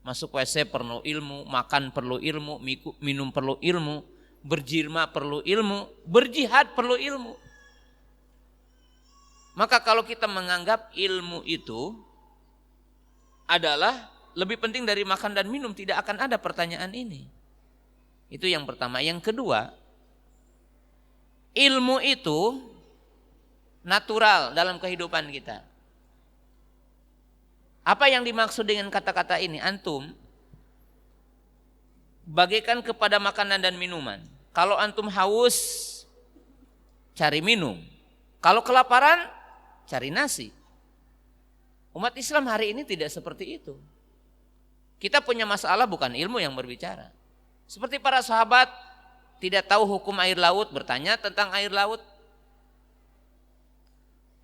Speaker 3: masuk WC perlu ilmu, makan perlu ilmu, minum perlu ilmu, berjirma perlu ilmu, berjihad perlu ilmu. Maka kalau kita menganggap ilmu itu adalah lebih penting dari makan dan minum, tidak akan ada pertanyaan ini. Itu yang pertama. Yang kedua, ilmu itu natural dalam kehidupan kita. Apa yang dimaksud dengan kata-kata ini? Antum bagaikan kepada makanan dan minuman. Kalau antum haus, cari minum. Kalau kelaparan, cari nasi. Umat Islam hari ini tidak seperti itu. Kita punya masalah bukan ilmu yang berbicara. Seperti para sahabat tidak tahu hukum air laut, bertanya tentang air laut.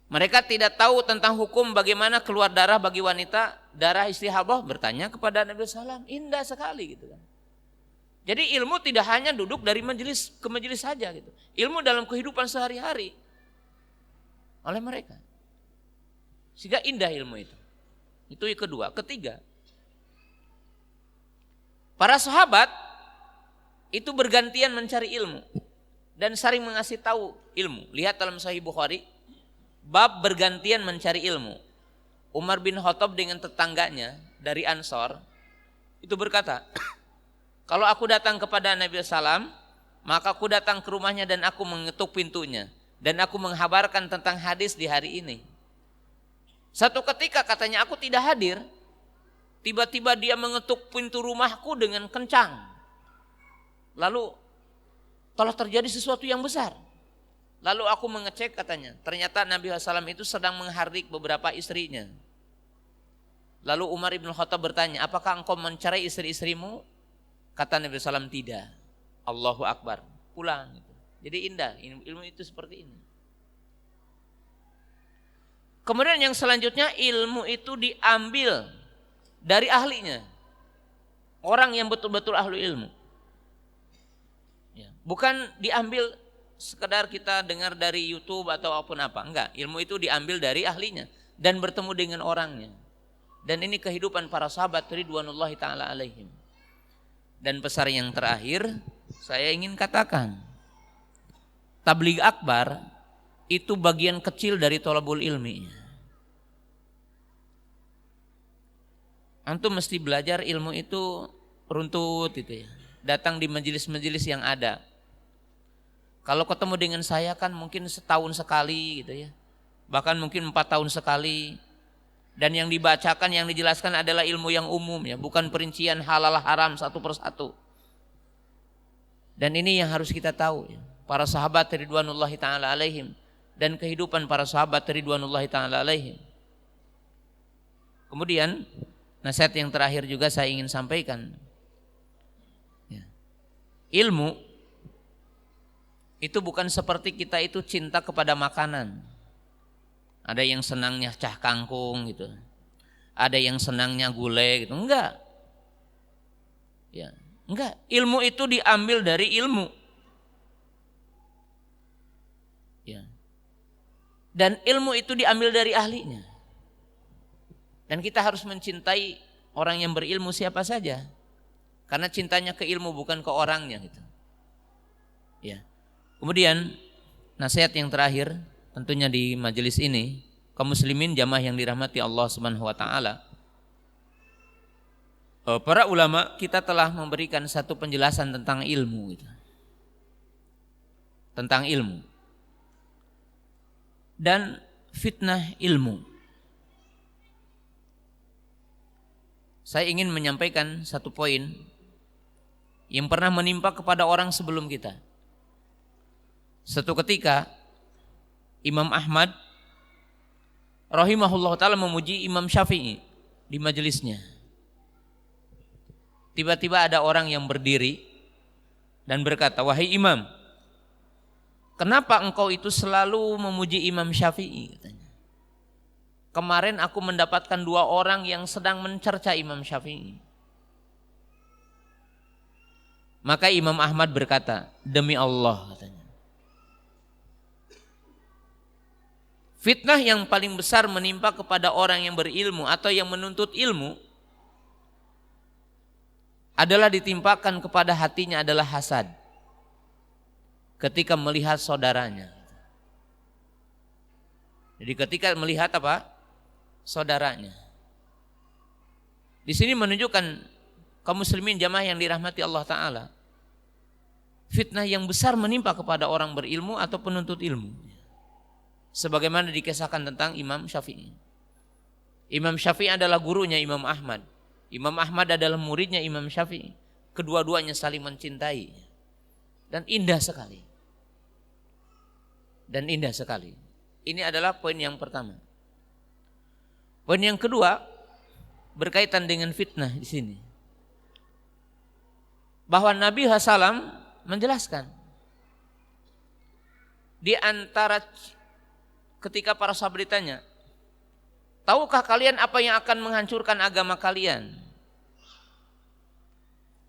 Speaker 3: Mereka tidak tahu tentang hukum bagaimana keluar darah bagi wanita, darah istihadah, bertanya kepada Nabi SAW. Indah sekali gitu kan. Jadi ilmu tidak hanya duduk dari majelis ke majelis saja gitu. Ilmu dalam kehidupan sehari-hari oleh mereka. Sehingga indah ilmu itu. Itu yang kedua. Ketiga, para sahabat itu bergantian mencari ilmu dan saling mengasih tahu ilmu. Lihat dalam Sahih Bukhari, bab bergantian mencari ilmu. Umar bin Khattab dengan tetangganya dari Ansor itu berkata, kalau aku datang kepada Nabi SAW, maka aku datang ke rumahnya dan aku mengetuk pintunya dan aku menghabarkan tentang hadis di hari ini. Satu ketika katanya aku tidak hadir, tiba-tiba dia mengetuk pintu rumahku dengan kencang. Lalu telah terjadi sesuatu yang besar. Lalu aku mengecek katanya, ternyata Nabi SAW itu sedang menghardik beberapa istrinya. Lalu Umar bin Khattab bertanya, apakah engkau mencerai istri-istrimu? Kata Nabi SAW, tidak. Allahu Akbar, pulang. Jadi indah, ilmu itu seperti ini. Kemudian yang selanjutnya, ilmu itu diambil dari ahlinya. Orang yang betul-betul ahli ilmu. Bukan diambil sekedar kita dengar dari YouTube atau apapun apa. Enggak, ilmu itu diambil dari ahlinya dan bertemu dengan orangnya. Dan ini kehidupan para sahabat ridwanullahi ta'ala alaihim. Dan pesan yang terakhir saya ingin katakan, tabligh akbar itu bagian kecil dari thalabul ilmi. Antum mesti belajar ilmu itu runtut gitu ya. Datang di majelis-majelis yang ada. Kalau ketemu dengan saya kan mungkin setahun sekali gitu ya. Bahkan mungkin 4 tahun sekali. Dan yang dibacakan, yang dijelaskan adalah ilmu yang umum ya, bukan perincian halal haram satu persatu. Dan ini yang harus kita tahu ya. Para sahabat ridwanullahi ta'ala alaihim dan kehidupan para sahabat ridwanullahi ta'ala alaihim. Kemudian nasihat yang terakhir juga saya ingin sampaikan. Ya. Ilmu itu bukan seperti kita itu cinta kepada makanan. Ada yang senangnya cah kangkung gitu. Ada yang senangnya gulai gitu. Enggak. Ya, enggak. Ilmu itu diambil dari ilmu. Ya. Dan ilmu itu diambil dari ahlinya. Dan kita harus mencintai orang yang berilmu siapa saja. Karena cintanya ke ilmu bukan ke orangnya gitu. Ya. Kemudian nasihat yang terakhir tentunya di majelis ini, kaum muslimin jamaah yang dirahmati Allah Subhanahu wa taala. para ulama kita telah memberikan satu penjelasan tentang ilmu gitu. Tentang ilmu dan fitnah ilmu. Saya ingin menyampaikan satu poin yang pernah menimpa kepada orang sebelum kita. Suatu ketika Imam Ahmad rahimahullah ta'ala memuji Imam Syafi'i di majelisnya. Tiba-tiba ada orang yang berdiri dan berkata, "Wahai Imam, kenapa engkau itu selalu memuji Imam Syafi'i?" katanya. "Kemarin aku mendapatkan 2 orang yang sedang mencerca Imam Syafi'i." Maka Imam Ahmad berkata, "Demi Allah," katanya, "fitnah yang paling besar menimpa kepada orang yang berilmu atau yang menuntut ilmu adalah ditimpakan kepada hatinya adalah hasad ketika melihat saudaranya." Jadi ketika melihat apa? Saudaranya. Di sini menunjukkan kaum muslimin jamaah yang dirahmati Allah Ta'ala, fitnah yang besar menimpa kepada orang berilmu atau penuntut ilmu. Sebagaimana dikisahkan tentang Imam Syafi'i. Imam Syafi'i adalah gurunya Imam Ahmad. Imam Ahmad adalah muridnya Imam Syafi'i. Kedua-duanya saling mencintai. Dan indah sekali. Dan indah sekali. Ini adalah poin yang pertama. Poin yang kedua berkaitan dengan fitnah di sini. Bahwa Nabi SAW menjelaskan di antara ketika para sahabat ditanya, "Tahukah kalian apa yang akan menghancurkan agama kalian?"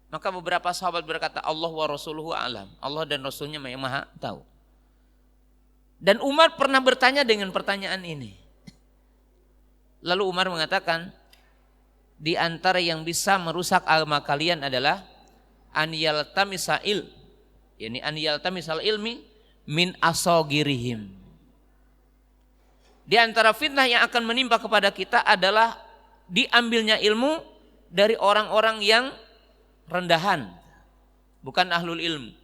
Speaker 3: Maka beberapa sahabat berkata, "Allah wa rasuluhu a'lam." Allah dan Rasulnya yang maha tahu. Dan Umar pernah bertanya dengan pertanyaan ini. Lalu Umar mengatakan, di antara yang bisa merusak agama kalian adalah an yaltamisal ilmi min asogirihim. Di antara fitnah yang akan menimpa kepada kita adalah diambilnya ilmu dari orang-orang yang rendahan, bukan ahlul ilmu,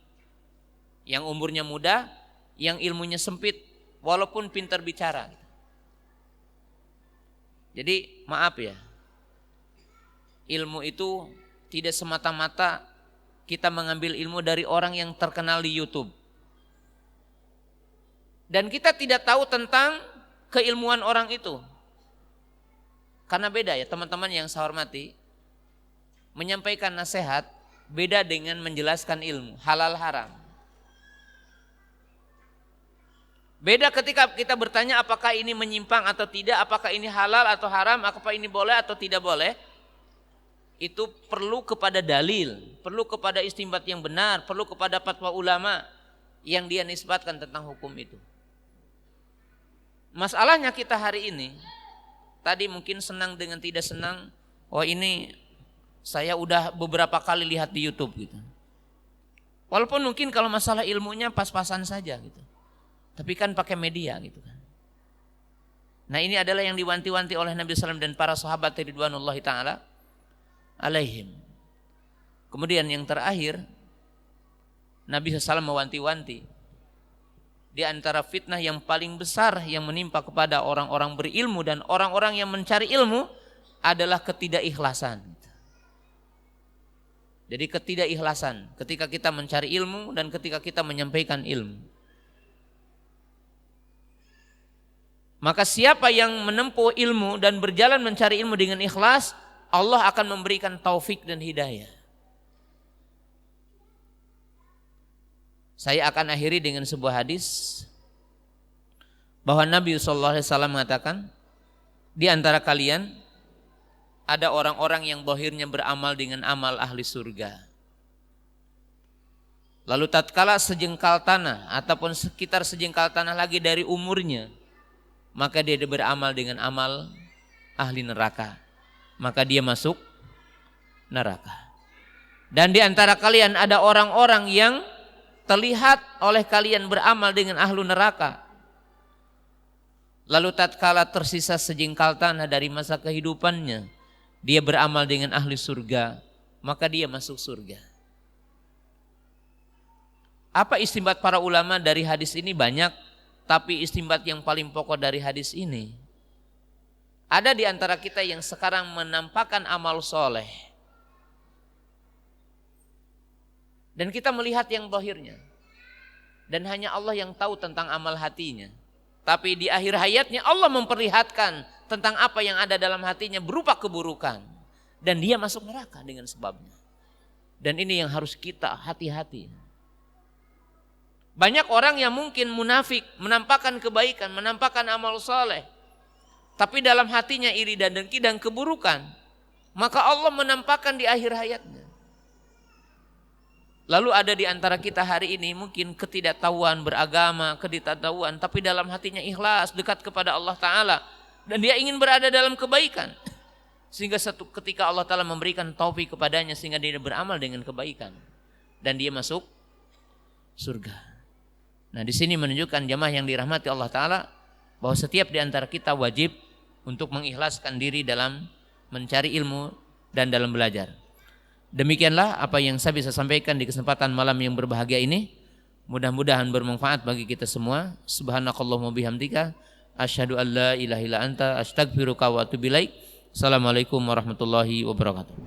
Speaker 3: yang umurnya muda, yang ilmunya sempit, walaupun pintar bicara. Jadi maaf ya, ilmu itu tidak semata-mata kita mengambil ilmu dari orang yang terkenal di YouTube. Dan kita tidak tahu tentang keilmuan orang itu. Karena beda ya teman-teman yang saya hormati, menyampaikan nasihat beda dengan menjelaskan ilmu, halal haram. Beda ketika kita bertanya apakah ini menyimpang atau tidak, apakah ini halal atau haram, apakah ini boleh atau tidak boleh. Itu perlu kepada dalil, perlu kepada istinbat yang benar, perlu kepada fatwa ulama yang dia nisbatkan tentang hukum itu. Masalahnya kita hari ini, tadi mungkin senang dengan tidak senang, oh ini saya udah beberapa kali lihat di YouTube gitu. Walaupun mungkin kalau masalah ilmunya pas-pasan saja gitu. Tapi kan pakai media gitu kan. Nah ini adalah yang diwanti-wanti oleh Nabi SAW dan para sahabat ridwanullahi ta'ala alaihim. Kemudian yang terakhir, Nabi SAW mewanti-wanti di antara fitnah yang paling besar yang menimpa kepada orang-orang berilmu dan orang-orang yang mencari ilmu adalah ketidakikhlasan. Jadi ketidakikhlasan ketika kita mencari ilmu dan ketika kita menyampaikan ilmu. Maka siapa yang menempuh ilmu dan berjalan mencari ilmu dengan ikhlas, Allah akan memberikan taufik dan hidayah. Saya akan akhiri dengan sebuah hadis bahwa Nabi SAW mengatakan, di antara kalian ada orang-orang yang zahirnya beramal dengan amal ahli surga. Lalu tatkala sejengkal tanah ataupun sekitar sejengkal tanah lagi dari umurnya, maka dia beramal dengan amal ahli neraka, maka dia masuk neraka. Dan di antara kalian ada orang-orang yang terlihat oleh kalian beramal dengan ahlu neraka, lalu tatkala tersisa sejengkal tanah dari masa kehidupannya, dia beramal dengan ahli surga, maka dia masuk surga. Apa istinbat para ulama dari hadis ini? Banyak, tapi istinbat yang paling pokok dari hadis ini, ada di antara kita yang sekarang menampakkan amal soleh, dan kita melihat yang zahirnya, dan hanya Allah yang tahu tentang amal hatinya. Tapi di akhir hayatnya Allah memperlihatkan tentang apa yang ada dalam hatinya berupa keburukan, dan dia masuk neraka dengan sebabnya. Dan ini yang harus kita hati-hati. Banyak orang yang mungkin munafik, menampakkan kebaikan, menampakkan amal soleh, tapi dalam hatinya iri dan dengki dan keburukan. Maka Allah menampakkan di akhir hayatnya. Lalu ada di antara kita hari ini mungkin ketidaktahuan beragama, ketidaktahuan, tapi dalam hatinya ikhlas, dekat kepada Allah Ta'ala, dan dia ingin berada dalam kebaikan. Sehingga satu ketika Allah Ta'ala memberikan taufik kepadanya sehingga dia beramal dengan kebaikan, dan dia masuk surga. Nah, di sini menunjukkan jamaah yang dirahmati Allah Ta'ala bahwa setiap di antara kita wajib untuk mengikhlaskan diri dalam mencari ilmu dan dalam belajar. Demikianlah apa yang saya bisa sampaikan di kesempatan malam yang berbahagia ini. Mudah-mudahan bermanfaat bagi kita semua. Subhanakallahumma bihamdika asyhadu an la ilaha illa anta astaghfiruka wa atubu ilaik. Assalamualaikum warahmatullahi wabarakatuh.